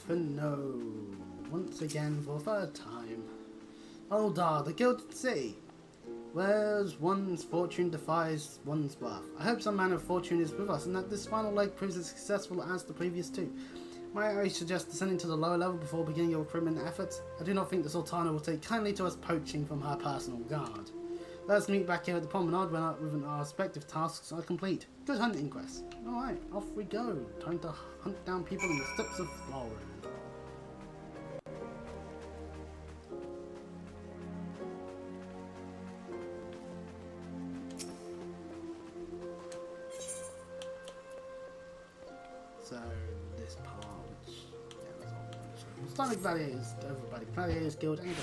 For no, once again for a third time. Oldar, the Gilded City, where one's fortune defies one's worth. I hope some man of fortune is with us and that this final leg proves as successful as the previous two. Might I suggest descending to the lower level before beginning your recruitment efforts? I do not think the Sultana will take kindly to us poaching from her personal guard. Let us meet back here at the promenade when our respective tasks are complete. Good hunting quest. Alright, off we go. Time to hunt down people in the steppes of Florida. So, this part, yeah, that's all. So, start with Gladiators, everybody. Gladiators Guild, and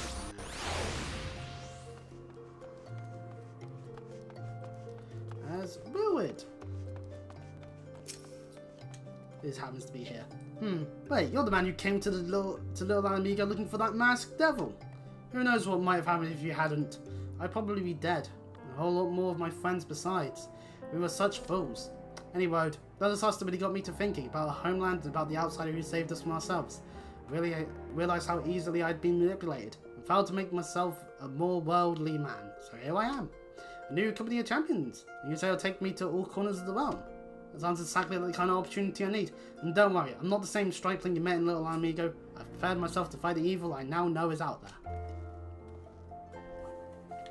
as Ruined. This happens to be here. Wait, you're the man who came to Little Amigo looking for that masked devil. Who knows what might have happened if you hadn't? I'd probably be dead. And a whole lot more of my friends besides. We were such fools. Anyway, that hostility got me to thinking about our homeland and about the outsider who saved us from ourselves. Really, I realised how easily I'd been manipulated and failed to make myself a more worldly man. So here I am. A new company of champions. And you say it'll take me to all corners of the realm. That sounds exactly like the kind of opportunity I need. And don't worry, I'm not the same stripling you met in Little Amigo. I've prepared myself to fight the evil I now know is out there.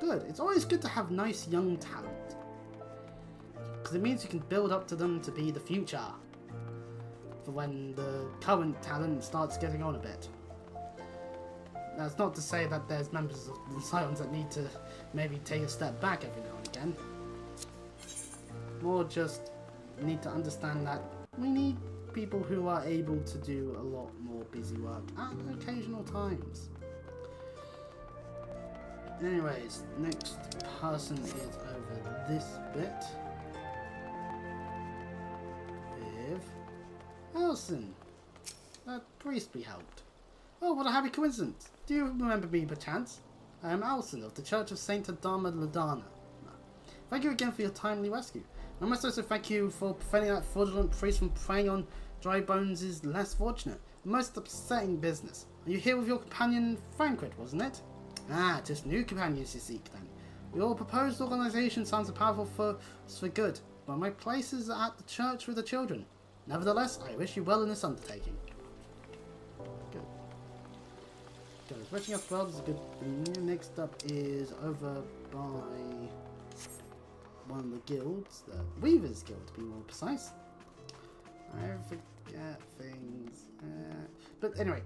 Good. It's always good to have nice young talent. Because it means you can build up to them to be the future. For when the current talent starts getting on a bit. That's not to say that there's members of the Scions that need to maybe take a step back every now and again. More just need to understand that we need people who are able to do a lot more busy work at occasional times. Anyways, next person is over this bit. With Alison. That priest we helped. Oh, what a happy coincidence. Do you remember me perchance? I am Alison of the Church of Saint Adama Ladana. Thank you again for your timely rescue. I must also thank you for preventing that fraudulent priest from preying on dry bones' less fortunate. A most upsetting business. Are you here with your companion Franquet, wasn't it? Ah, just new companions you seek then. Your proposed organisation sounds a powerful force for good, but my place is at the church with the children. Nevertheless, I wish you well in this undertaking. Good. Good. Switching up well is a good thing. Next up is over by one of the guilds, the Weavers Guild to be more precise. I forget things. But anyway,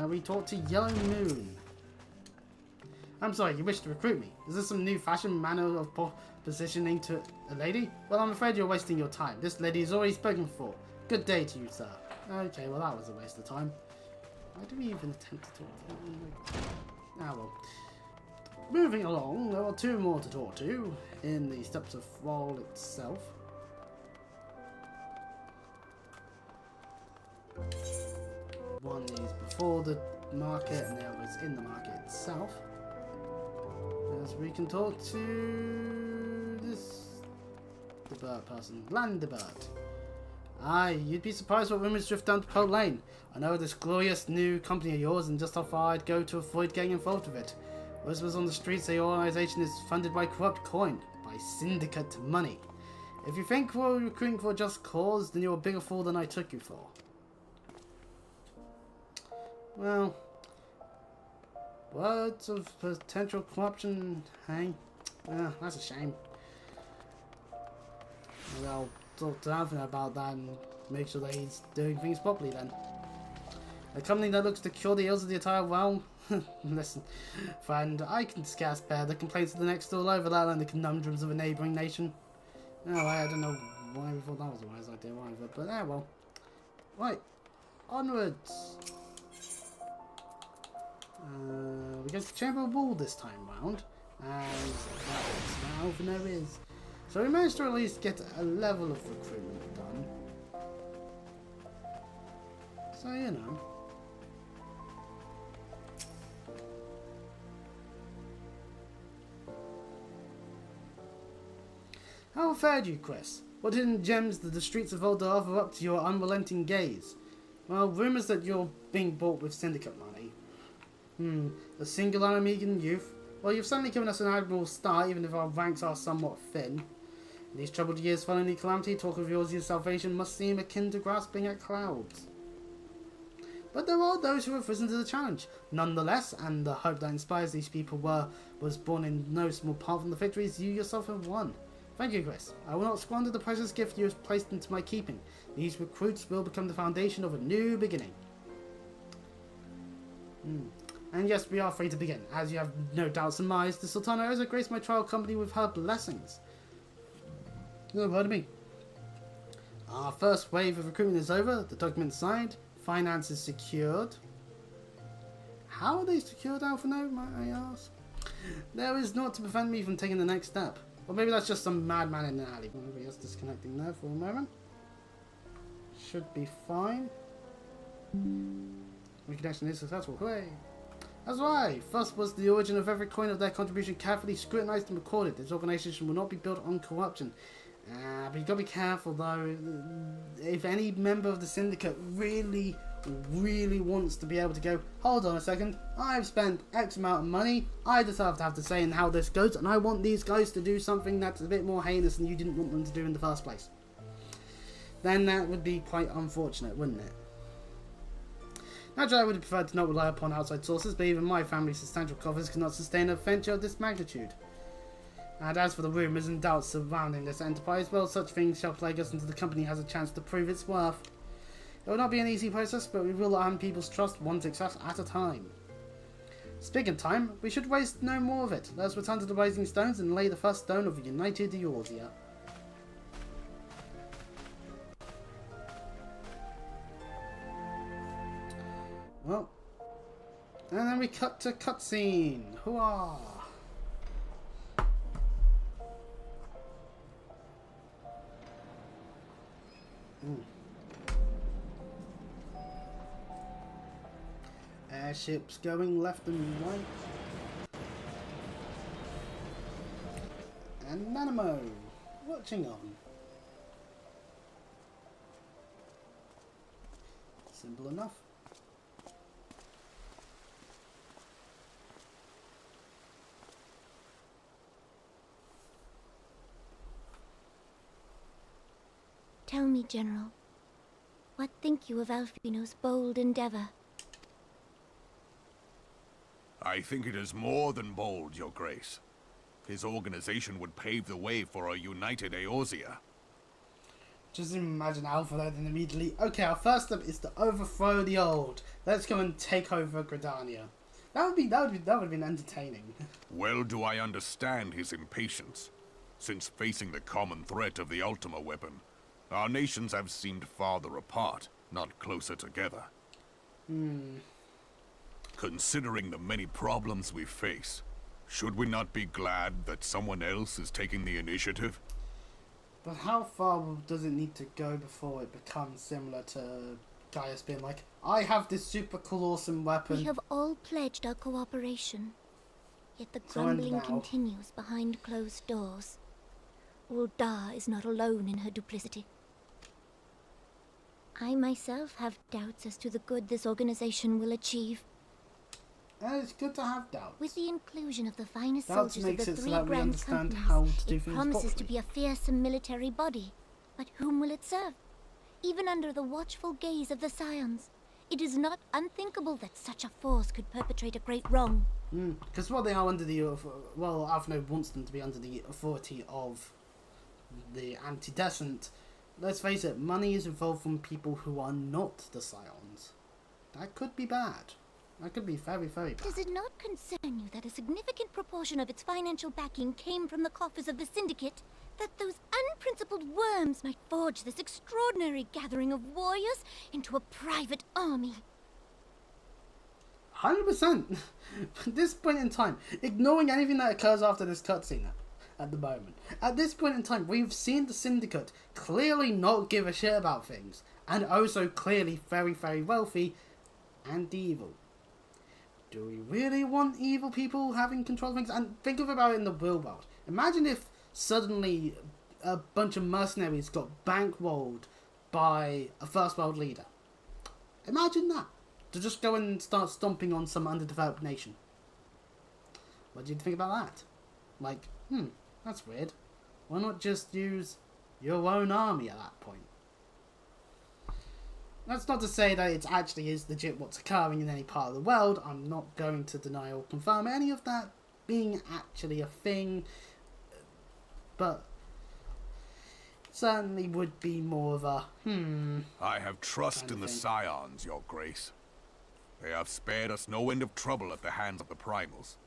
we talked to Yellow Moon. I'm sorry, you wish to recruit me? Is this some new fashion manner of positioning to a lady? Well, I'm afraid you're wasting your time. This lady is already spoken for. Good day to you, sir. Okay, well that was a waste of time. Why do we even attempt to talk to them? Ah well. Moving along, there are two more to talk to in the Steppes of Thrall itself. One is before the market and the other is in the market itself. As we can talk to the bird person, Landebird. Aye, you'd be surprised what rumors drift down to Pearl Lane. I know this glorious new company of yours and just how far I'd go to avoid getting involved with it. Whispers on the streets that your organisation is funded by corrupt coin, by syndicate money. If you think we're recruiting for a just cause, then you're a bigger fool than I took you for. Well, words of potential corruption, hey? That's a shame. Maybe I'll talk to Anthony about that and make sure that he's doing things properly then. A company that looks to cure the ills of the entire realm? Listen, friend, I can scarce bear the complaints of the next door over, let alone the conundrums of a neighbouring nation. Oh, I don't know why we thought that was a wise idea either, but well. Right, onwards. We go to the Chamber of Wool this time round, and that's now for no is. So we managed to at least get a level of recruitment done. So, you know. How fared you, Chris? What hidden gems did the streets of Volda offer up to your unrelenting gaze? Well, rumours that you're being bought with syndicate money. A singular Amigan youth? Well, you've certainly given us an admirable start, even if our ranks are somewhat thin. In these troubled years following the calamity, talk of yours, your salvation must seem akin to grasping at clouds. But there are those who have risen to the challenge. Nonetheless, and the hope that inspires these people was born in no small part from the victories you yourself have won. Thank you, Chris. I will not squander the precious gift you have placed into my keeping. These recruits will become the foundation of a new beginning. And yes, we are free to begin. As you have no doubt surmised, the Sultana has graced my trial company with her blessings. No, pardon me. Our first wave of recruitment is over, the documents signed, finances secured. How are they secured, Alphino, might I ask? There is naught to prevent me from taking the next step. Or maybe that's just some madman in the alley. Maybe just disconnecting there for a moment. Should be fine. Reconnection is successful. Hooray! That's right. First was the origin of every coin of their contribution carefully scrutinized and recorded. This organization will not be built on corruption. But you've got to be careful though. If any member of the syndicate really wants to be able to go, hold on a second, I've spent X amount of money, I deserve to have to say in how this goes, and I want these guys to do something that's a bit more heinous than you didn't want them to do in the first place. Then that would be quite unfortunate, wouldn't it? Naturally, I would have preferred to not rely upon outside sources, but even my family's substantial coffers cannot sustain a venture of this magnitude. And as for the rumours and doubts surrounding this enterprise, well, such things shall plague us until the company has a chance to prove its worth. It will not be an easy process, but we will earn people's trust one success at a time. Speaking of time, we should waste no more of it. Let us return to the Rising Stones and lay the first stone of a united Eorzea. Well, and then we cut to cutscene. Hooah! Airships going left and right. And Ramuh watching on. Simple enough. Tell me, General, what think you of Alphino's bold endeavor? I think it is more than bold, Your Grace. His organization would pave the way for a united Eorzea. Just imagine Alpha then immediately, okay, our first step is to overthrow the old. Let's go and take over Gridania. That would have been entertaining. Well do I understand his impatience. Since facing the common threat of the Ultima weapon, our nations have seemed farther apart, not closer together. Considering the many problems we face, should we not be glad that someone else is taking the initiative? But how far does it need to go before it becomes similar to Gaius being like, I have this super cool awesome weapon. We have all pledged our cooperation, yet the So grumbling now. continues behind closed doors. Ul'dah is not alone in her duplicity. I myself have doubts as to the good this organization will achieve. And it's good to have doubts. With the inclusion of the finest Doubts soldiers of makes the it so three that we grand understand companies, how to do it things promises to properly. be a fearsome military body. But whom will it serve? Even under the watchful gaze of the Scions, it is not unthinkable that such a force could perpetrate a great wrong. Because what they are under the... Well, Alphino wants them to be under the authority of the Antidescent. Let's face it, money is involved from people who are not the Scions. That could be bad. That could be very, very bad. Does it not concern you that a significant proportion of its financial backing came from the coffers of the Syndicate? That those unprincipled worms might forge this extraordinary gathering of warriors into a private army? 100%. At this point in time, ignoring anything that occurs after this cutscene at the moment. At this point in time, we've seen the Syndicate clearly not give a shit about things. And also clearly very, very wealthy and evil. Do we really want evil people having control of things? And think about it in the real world. Imagine if suddenly a bunch of mercenaries got bankrolled by a first world leader. Imagine that. To just go and start stomping on some underdeveloped nation. What do you think about that? Like, that's weird. Why not just use your own army at that point? That's not to say that it actually is legit what's occurring in any part of the world. I'm not going to deny or confirm any of that being actually a thing. But certainly would be more of a, I have trust in the Scions, Your Grace. They have spared us no end of trouble at the hands of the Primals.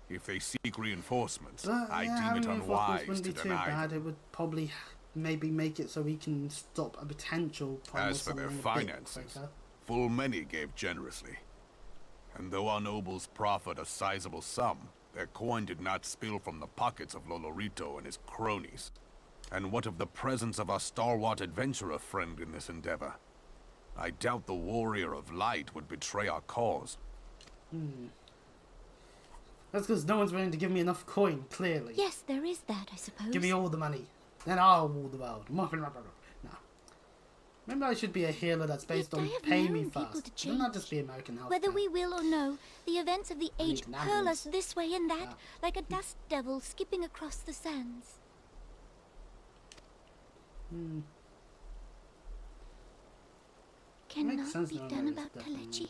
If they seek reinforcements, I deem it unwise to deny them. It would probably maybe make it so we can stop a potential Primal. As for their finances, full many gave generously. And though our nobles proffered a sizable sum, their coin did not spill from the pockets of Lolorito and his cronies. And what of the presence of our stalwart adventurer friend in this endeavor? I doubt the Warrior of Light would betray our cause. That's because no one's willing to give me enough coin, clearly. Yes, there is that, I suppose. Give me all the money. Then I'll rule the world. No. Maybe I should be a healer that's based on pay me first. It not just be American health. Whether we will or no, the events of the age hurl us this way and that, like a dust devil skipping across the sands. Can not be done about Kalechi.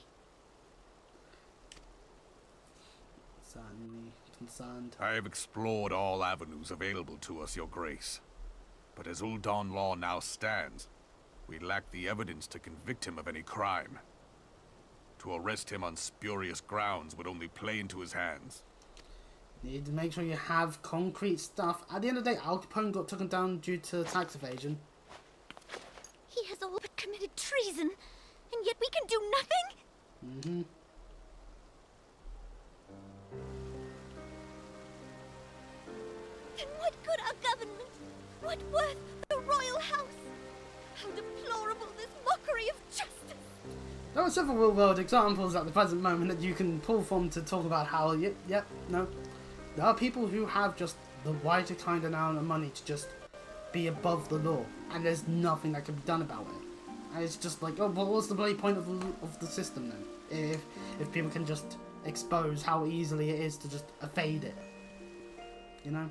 Certainly concerned. I have explored all avenues available to us, Your Grace. But as Ul'Dan law now stands, we lack the evidence to convict him of any crime. To arrest him on spurious grounds would only play into his hands. Need to make sure you have concrete stuff. At the end of the day, Al Capone got taken down due to tax evasion. He has all but committed treason, and yet we can do nothing? Then what good our government? What worth the royal house? How deplorable this mockery of justice! There are several real-world examples at the present moment that you can pull from to talk about how, no. There are people who have just the right kind of amount of money to just be above the law, and there's nothing that can be done about it. And it's just like, oh, well, what's the bloody point of the system then? If people can just expose how easily it is to just evade it. You know?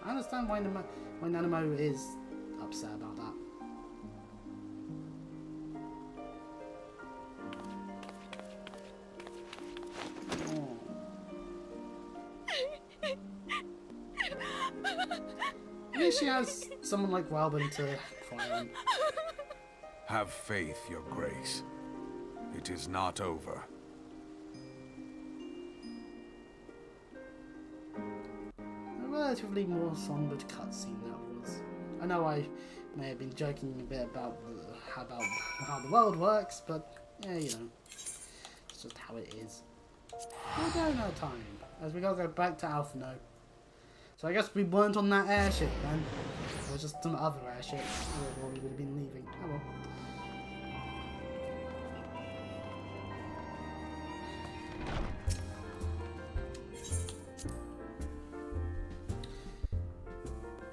I understand why Nanamo is upset about that. At least she has someone like Walbin to cry on. Have faith, Your Grace. It is not over. A relatively more somber cutscene that was. I know I may have been joking a bit about how the world works, but yeah, you know, it's just how it is. We're going out of time, as we gotta go back to Alphino. So I guess we weren't on that airship then. It was just some other airship, or we would have been leaving. Oh well.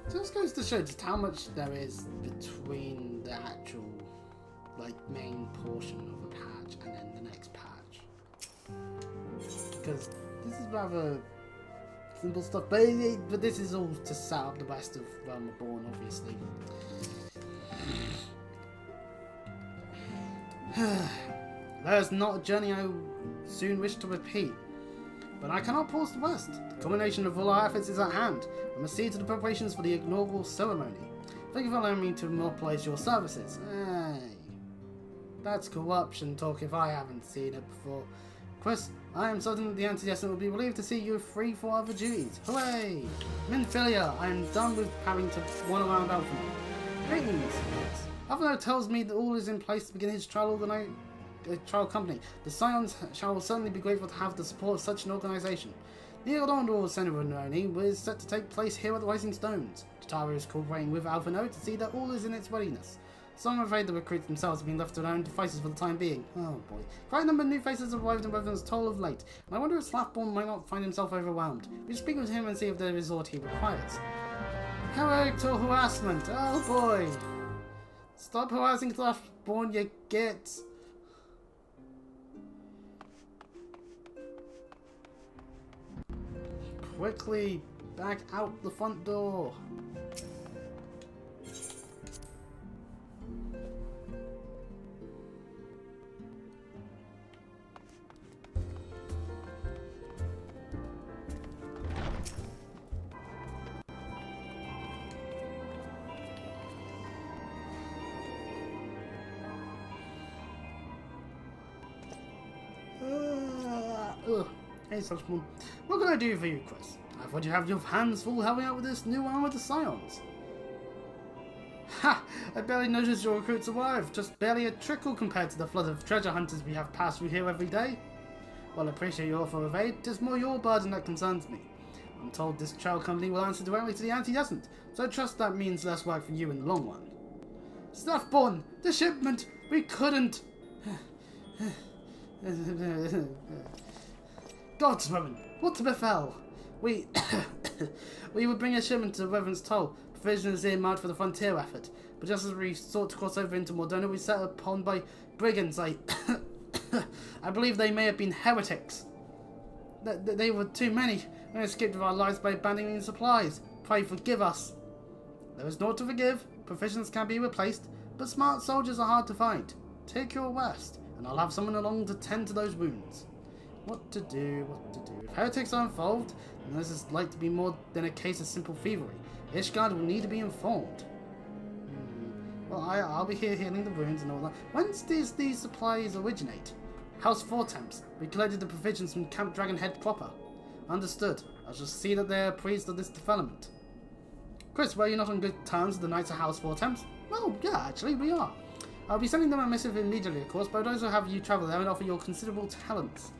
So this goes to show just how much there is between the actual, like, main portion of a patch and then the next patch. Because this is rather simple stuff, but this is all to set up the rest of Realm Reborn, obviously. There's not a journey I soon wish to repeat, but I cannot pause the rest. The culmination of all our efforts is at hand. I must see to the preparations for the inaugural ceremony. Thank you for allowing me to monopolize your services. Hey. That's corruption talk if I haven't seen it before. Chris, I am certain that the Anti-Destined will be relieved to see you free for other duties. Hooray! Minfilia, I am done with having to run around Alpha. Greetings! Alpha tells me that all is in place to begin his trial company. The Scions shall certainly be grateful to have the support of such an organization. The inaugural ceremony is set to take place here at the Rising Stones. Chitauri is cooperating with Alpha to see that all is in its readiness. So I'm afraid the recruits themselves have been left to their own devices for the time being. Oh boy. Quite a number of new faces have arrived in Revenant's Toll of late, and I wonder if Slathborn might not find himself overwhelmed. We should speak with him and see if there is aught he requires. Character harassment! Oh boy! Stop harassing Slathborn, you git! Quickly, back out the front door! Hey, Slathborn. What can I do for you, Chris? I thought you have your hands full helping out with this new arm with the Scions. Ha! I barely noticed your recruits arrived. Just barely a trickle compared to the flood of treasure hunters we have passed through here every day. Well, I appreciate your offer of aid. It's more your burden that concerns me. I'm told this trail company will answer directly to the Anti-Destined, so I trust that means less work for you in the long run. Slathborn! The shipment! We couldn't! Gods, woman! What befell? We would bring a shipment to Reverend's Toll, provisions earmarked for the frontier effort, but just as we sought to cross over into Mordona, we set upon by brigands. I believe they may have been heretics. They were too many. We escaped with our lives by abandoning supplies. Pray forgive us. There is naught to forgive. Provisions can be replaced, but smart soldiers are hard to find. Take your rest, and I'll have someone along to tend to those wounds. What to do? If heretics are involved, then this is like to be more than a case of simple thievery. Ishgard will need to be informed. Well, I'll be here healing the wounds and all that. When does these supplies originate? House Fortemps. We collected the provisions from Camp Dragonhead proper. Understood. I shall see that they are pleased of this development. Chris, were you not on good terms with the Knights of House Fortemps? Well, yeah, actually, we are. I'll be sending them a missive immediately, of course, but I'd also have you travel there and offer your considerable talents.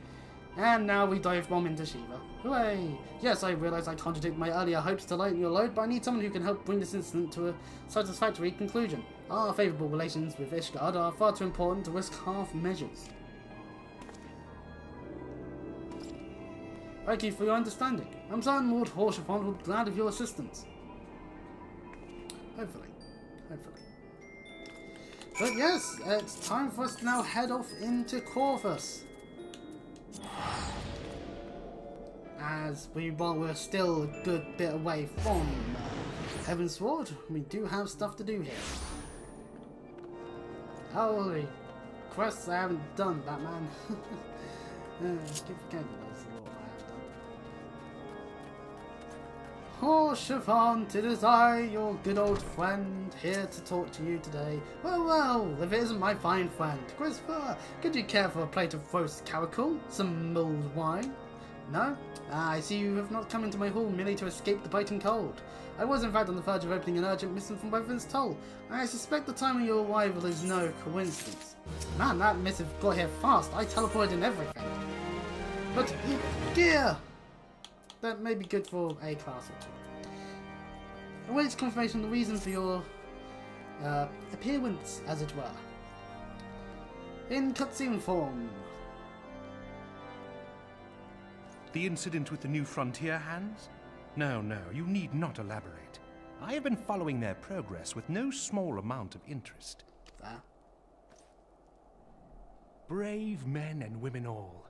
And now we dive bomb into Shiva. Hooray! Yes, I realise I contradict my earlier hopes to lighten your load, but I need someone who can help bring this incident to a satisfactory conclusion. Our favourable relations with Ishgard are far too important to risk half measures. Thank you for your understanding. I'm certain Lord Horshaphon will be glad of your assistance. Hopefully. But yes, it's time for us to now head off into Corvus. As while we're still a good bit away from Heaven's Sword, we do have stuff to do here. Holy quests I haven't done, Batman. Keep forgetting those a lot I have done. Horshaphon, it is I, your good old friend, here to talk to you today. Well, if it isn't my fine friend, Christopher, could you care for a plate of roast caracal, some mulled wine? No? I see you have not come into my hall merely to escape the biting cold. I was in fact on the verge of opening an urgent missive from Reverend's Toll, and I suspect the time of your arrival is no coincidence. Man, that missive got here fast. I teleported and everything. But, gear! That may be good for a class or two. Awaits confirmation of the reason for your appearance, as it were. In cutscene form. The incident with the new frontier hands? No, you need not elaborate. I have been following their progress with no small amount of interest. Fair. Brave men and women all.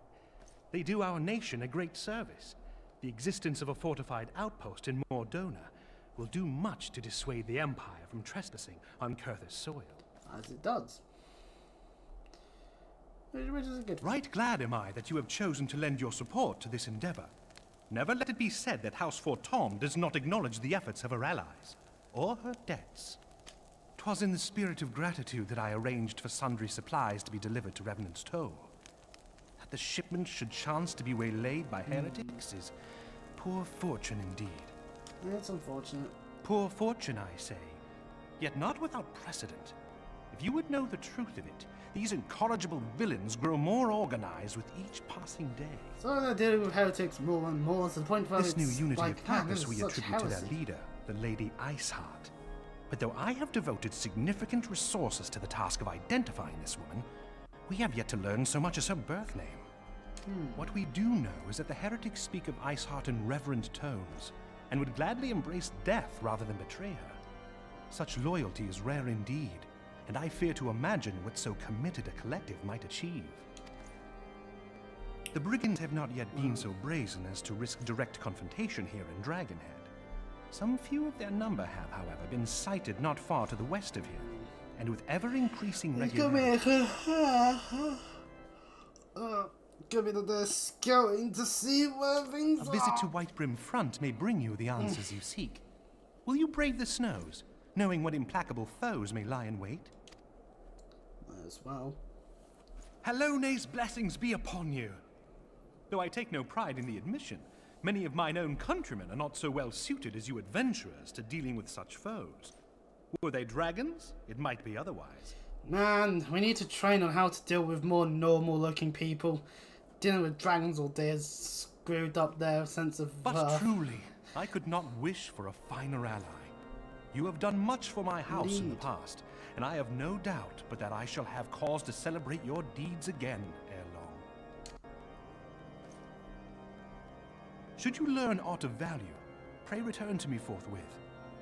They do our nation a great service. The existence of a fortified outpost in Mordona will do much to dissuade the Empire from trespassing on Kurthus soil. As it does. Which is a good thing. Right glad am I that you have chosen to lend your support to this endeavor. Never let it be said that House Fortemps does not acknowledge the efforts of her allies, or her debts. 'Twas in the spirit of gratitude that I arranged for sundry supplies to be delivered to Revenant's Toll. That the shipment should chance to be waylaid by heretics is poor fortune indeed. It's unfortunate. Poor fortune, I say, yet not without precedent. If you would know the truth of it, these incorrigible villains grow more organized with each passing day. So they're dealing with heretics more and more to the point where This new unity like, of purpose this we is such attribute to their heresy. leader, the Lady Iceheart. But though I have devoted significant resources to the task of identifying this woman, we have yet to learn so much as her birth name. What we do know is that the heretics speak of Iceheart in reverent tones, and would gladly embrace death rather than betray her. Such loyalty is rare indeed, and I fear to imagine what so committed a collective might achieve. The brigands have not yet been so brazen as to risk direct confrontation here in Dragonhead. Some few of their number have, however, been sighted not far to the west of here, and with ever-increasing regularity. Give me the scouting to see where things A visit to Whitebrim Front may bring you the answers you seek. Will you brave the snows, knowing what implacable foes may lie in wait? As well. Hallone's blessings be upon you! Though I take no pride in the admission, many of mine own countrymen are not so well suited as you adventurers to dealing with such foes. Were they dragons? It might be otherwise. Man, we need to train on how to deal with more normal-looking people. Dealing with dragons all day has screwed up their sense of... But truly, I could not wish for a finer ally. You have done much for my house in the past, and I have no doubt but that I shall have cause to celebrate your deeds again ere long. Should you learn aught of value, pray return to me forthwith.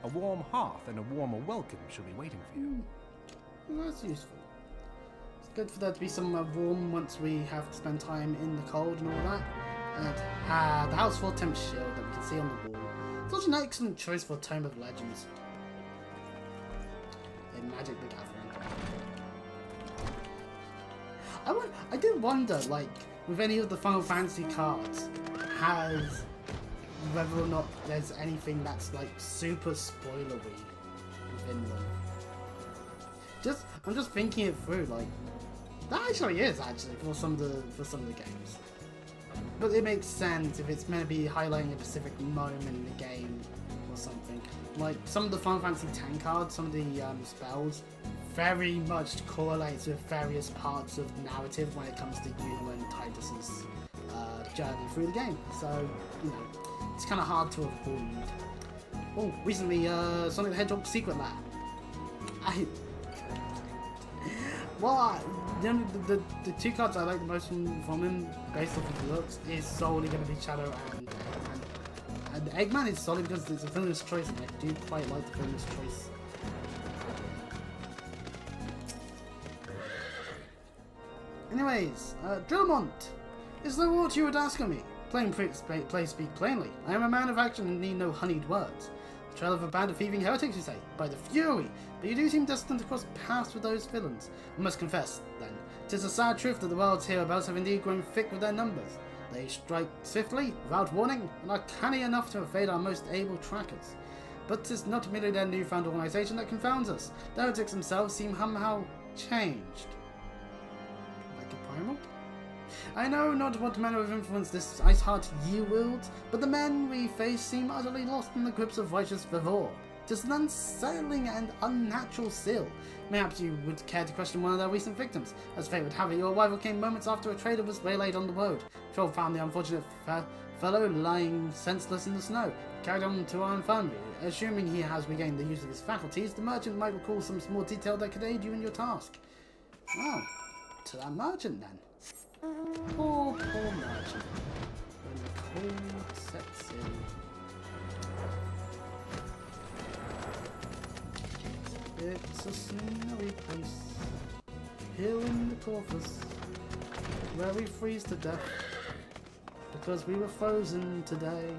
A warm hearth and a warmer welcome shall be waiting for you. That's useful. It's good for there to be somewhere warm once we have to spend time in the cold and all that. And the House 4 Temp Shield that we can see on the wall. Such an excellent choice for Tome of Legends. In Magic the Gathering. I do wonder, like, with any of the Final Fantasy cards, whether or not there's anything that's like super spoilery within them. I'm just thinking it through, like that actually is for some of the games. But it makes sense if it's meant to be highlighting a specific moment in the game or something. Like some of the Final Fantasy X cards, some of the spells very much correlates with various parts of the narrative when it comes to Yuna and Titus's journey through the game. So, you know, it's kind of hard to avoid. Oh, recently, Sonic the Hedgehog Secret Lab. The two cards I like the most from him, based off of the looks, is solely going to be Shadow and Eggman. And Eggman is solid because it's a villainous choice, and I do quite like the villainous choice. Anyways, Drillmont, is there aught you would ask of me? Play speak plainly. I am a man of action and need no honeyed words. The trail of a band of thieving heretics, you say? By the fury! But you do seem destined to cross paths with those villains. I must confess, then, 'tis a sad truth that the world's hereabouts have indeed grown thick with their numbers. They strike swiftly, without warning, and are canny enough to evade our most able trackers. But 'tis not merely their newfound organisation that confounds us. The heretics themselves seem somehow changed. Like a primal? I know not what manner of influence this Iceheart wields, but the men we face seem utterly lost in the grips of righteous fervor. 'Tis an unsettling and unnatural still. Perhaps you would care to question one of their recent victims. As fate would have it, your arrival came moments after a trader was waylaid on the road. Troll found the unfortunate fellow lying senseless in the snow, carried on to our infirmary. Assuming he has regained the use of his faculties, the merchant might recall some small detail that could aid you in your task. Well, to that merchant then. Poor merchant. When the cold sets in. It's a snowy place, here in the Corvus, where we freeze to death, because we were frozen today.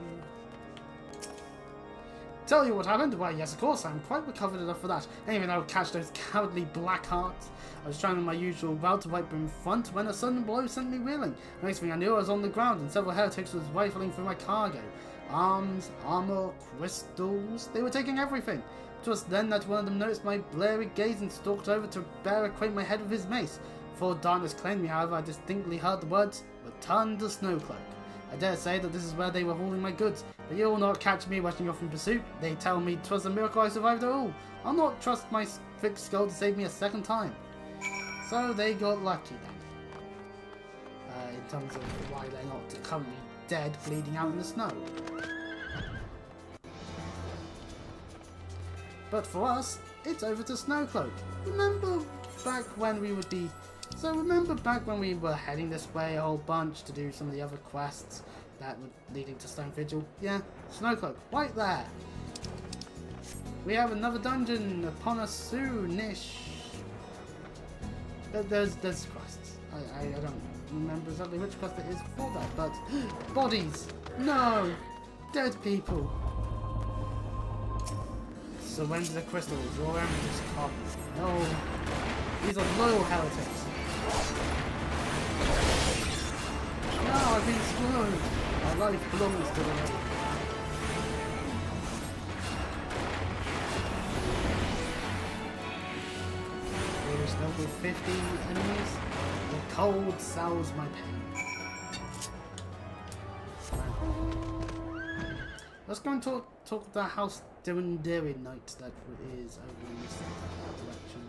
Tell you what happened? Why, yes, of course, I'm quite recovered enough for that. I didn't even know how to catch those cowardly black hearts. I was trying on my usual route to Whitebrim Front when a sudden blow sent me reeling. The next thing I knew, I was on the ground and several heretics was rifling through my cargo. Arms, armor, crystals, they were taking everything. 'Twas then that one of them noticed my blurry gaze and stalked over to bear acquaint my head with his mace. Before darkness claimed me, however, I distinctly heard the words, "Return to Snowcloak." I dare say that this is where they were hauling my goods, but you'll not catch me rushing off in pursuit. They tell me 'twas a miracle I survived it all. I'll not trust my thick skull to save me a second time. So they got lucky then. In terms of why they're not currently dead, bleeding out in the snow. But for us, it's over to Snowcloak. Remember back when we were heading this way a whole bunch to do some of the other quests that were leading to Stone Vigil? Yeah, Snowcloak, right there. We have another dungeon upon us soon-ish. There's quests. I don't remember exactly which quest it is for that, but bodies! No! Dead people! Surrender the crystals, your enemies come. No! These are loyal heretics. No, I've been screwed! My life belongs to the lady. There's level 50 enemies. The cold sours my pain. Let's go and talk the House Dairy Knight that is over in this direction.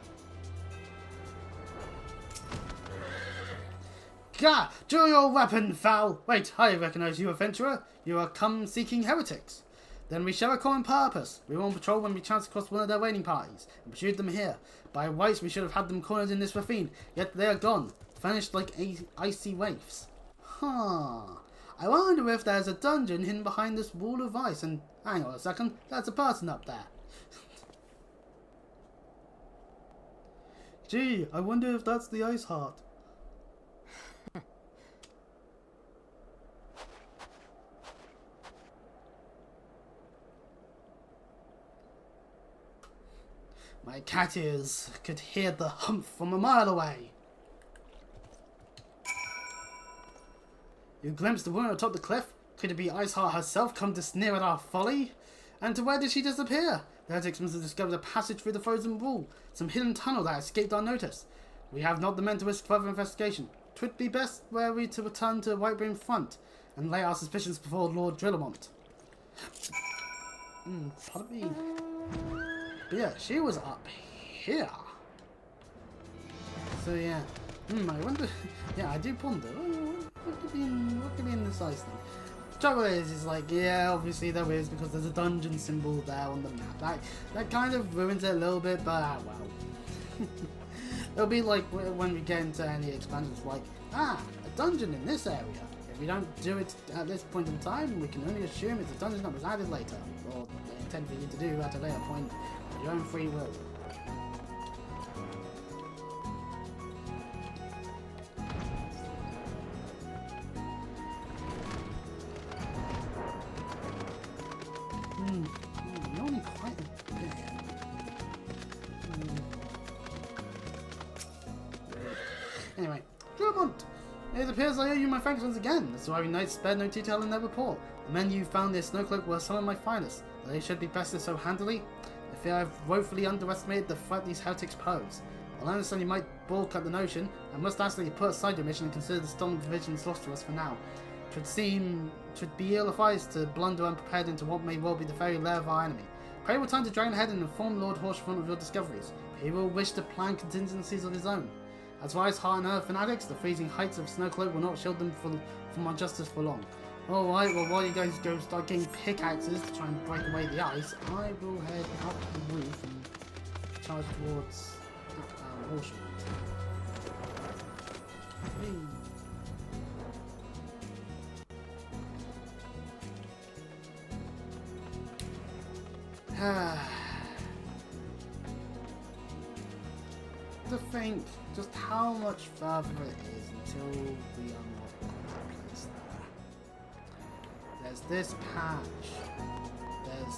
Gah! Draw your weapon, foul! Wait, I recognize you, adventurer. You are come seeking heretics. Then we share a common purpose. We were on patrol when we chanced across one of their raiding parties and pursued them here. By rights, we should have had them cornered in this ravine, yet they are gone, vanished like icy waves. Huh. I wonder if there's a dungeon hidden behind this wall of ice, and hang on a second, there's a person up there. Gee, I wonder if that's the Ice Heart. My cat ears could hear the humph from a mile away. You glimpsed the woman atop the cliff? Could it be Iceheart herself come to sneer at our folly? And to where did she disappear? The heretics must have discovered a passage through the frozen wall, some hidden tunnel that escaped our notice. We have not the men to risk further investigation. 'Twould be best were we to return to Whitebrain Front and lay our suspicions before Lord Drillamont. Pardon me. But yeah, she was up here. So yeah. I wonder. Yeah, I do ponder. What could be in this ice thing? Trouble is like, yeah, obviously there is because there's a dungeon symbol there on the map. That kind of ruins it a little bit, but well. It'll be like when we get into any expansions, like, a dungeon in this area. If we don't do it at this point in time, we can only assume it's a dungeon that was added later, or they intend for you to do at a later point of your own free will. Only quite a bit. Anyway, Drillamont! It appears I owe you my thanks once again. The Saurari Knights spared no detail in their report. The men you found near Snowcloak were some of my finest. They should be bested so handily. I fear I've woefully underestimated the threat these heretics pose. While I understand you might balk at the notion, I must ask that you put aside your mission and consider the stolen provisions lost to us for now. Twould be ill-advised to blunder unprepared into what may well be the very lair of our enemy. Pray return to Dragonhead and inform Lord Horsefront of your discoveries. He will wish to plan contingencies of his own. As far as Heart and Earth fanatics, the freezing heights of Snowcloak will not shield them from our justice for long. Alright, well while you guys go start getting pickaxes to try and break away the ice, I will head up the roof and charge towards Horsefront. To think just how much further it is until we unlock that place there. There's this patch. There's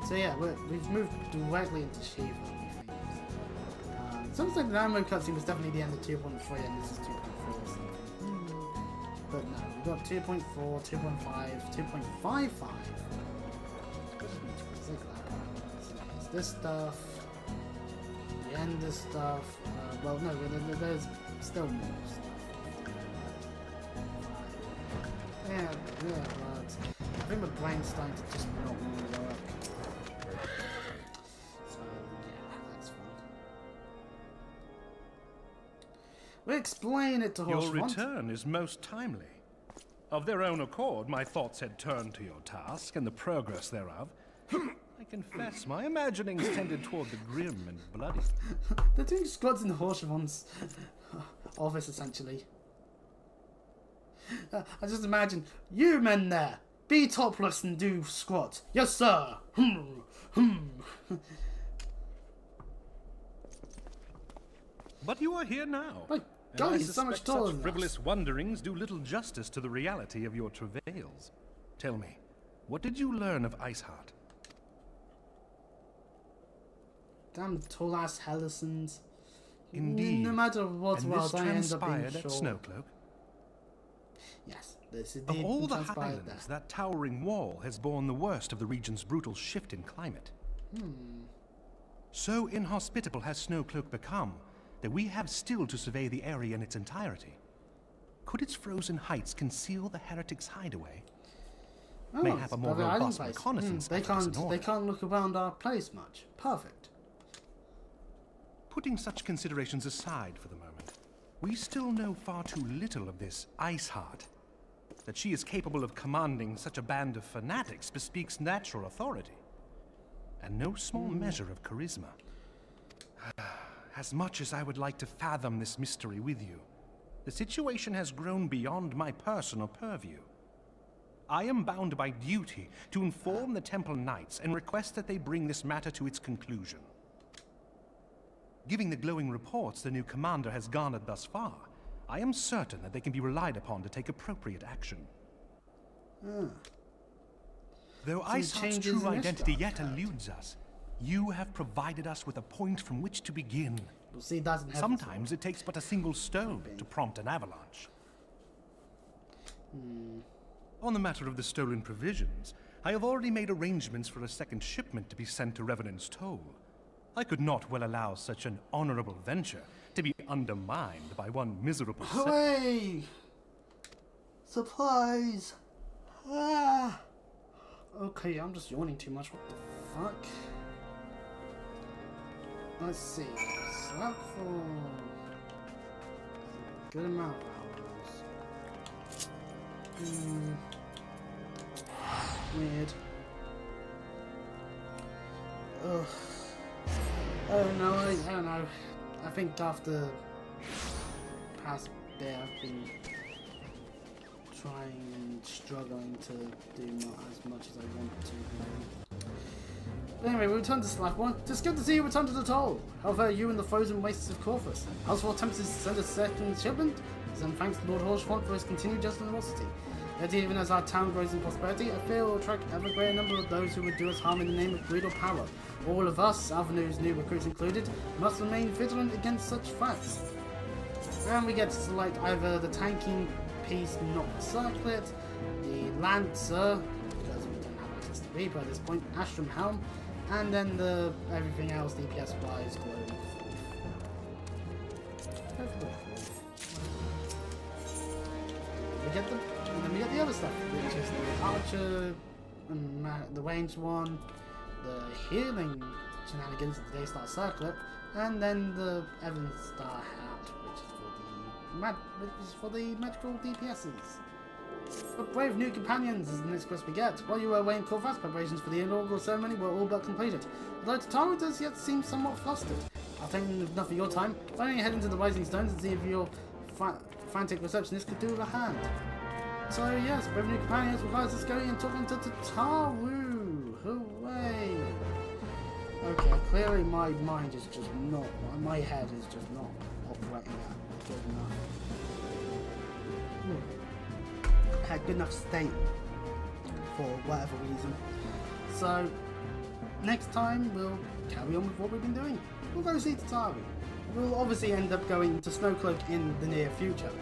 so yeah, we've moved directly into Shiva, we think. Sounds like the Ramuh cutscene was definitely the end of 2.3 and this is 2.4 or something. But no, we've got 2.4, 2.5, 2.55. this stuff, the Ender stuff. Well, no, there's still more stuff. Yeah, but I think my brain's starting to just not want to work. So, yeah, that's fine. We explain it to Horse. Your return is most timely. Of their own accord, my thoughts had turned to your task and the progress thereof. I confess, my imaginings tended toward the grim and bloody. They're doing squads in Horshavon's office, essentially. I just imagine, you men there, be topless and do squats. Yes, sir. But you are here now. My God, he's so much taller such than frivolous us. wanderings do little justice to the reality of your travails. Tell me, what did you learn of Iceheart? Damn tall ass Hellisons. Indeed. No matter what and world this I end up being transpired at short. Snowcloak? Yes, this is Of all the highlands, that towering wall has borne the worst of the region's brutal shift in climate. So inhospitable has Snowcloak become that we have still to survey the area in its entirety. Could its frozen heights conceal the heretics' hideaway? Oh, Mayhap a more Barrier Island robust place. reconnaissance They effort is in can't. order. They can't look around our place much. Perfect. Putting such considerations aside for the moment, we still know far too little of this Iceheart. That she is capable of commanding such a band of fanatics bespeaks natural authority, and no small measure of charisma. As much as I would like to fathom this mystery with you, the situation has grown beyond my personal purview. I am bound by duty to inform the Temple Knights and request that they bring this matter to its conclusion. Given the glowing reports the new commander has garnered thus far, I am certain that they can be relied upon to take appropriate action. Though Iceheart's changes true in identity Ishtar, yet eludes us, you have provided us with a point from which to begin. We'll see. Doesn't have Sometimes it takes but a single stone to prompt an avalanche. On the matter of the stolen provisions, I have already made arrangements for a second shipment to be sent to Revenant's Toll. I could not well allow such an honorable venture to be undermined by one miserable Hooray! Supplies! Ah! Okay, I'm just yawning too much. What the fuck? Let's see. Slap for a good amount of hours. Weird. Ugh. I don't know. I think after past bit I've been trying and struggling to do as much as I want to. Anyway, we return to Slapwell. It's good to see you return to the toll. How fare you in the frozen wastes of Corvus? Household attempts to send a second shipment? Then thanks to Lord Horshfront for his continued generosity. Yet even as our town grows in prosperity, I fear it will attract ever greater number of those who would do us harm in the name of greed or power. All of us, Avenue's new recruits included, must remain vigilant against such threats. And we get to select either the tanking piece not circlet, the Lancer, because we don't have access to Reaper at this point, Astrum Helm, and then the everything else DPS wise glowing. And then we get the other stuff, which is the Archer, the ranged one, the healing shenanigans of the Daystar Circlet, and then the Evan Star Hat, which is for the magical DPSs. But brave new companions is the next quest we get. While you were away in Corvus, preparations for the inaugural ceremony were all but completed. Although Tataru does yet seem somewhat flustered. I've taken enough of your time. Why don't you head into the Rising Stones and see if your frantic receptionist could do with a hand? So yes, brave new companions requires us going and talking to Tataru. Hooray! Okay, clearly my mind is just not, my head is just not operating at good enough. Had good enough state for whatever reason. So next time we'll carry on with what we've been doing. We'll go see Tataru. We'll obviously end up going to Snowcloak in the near future.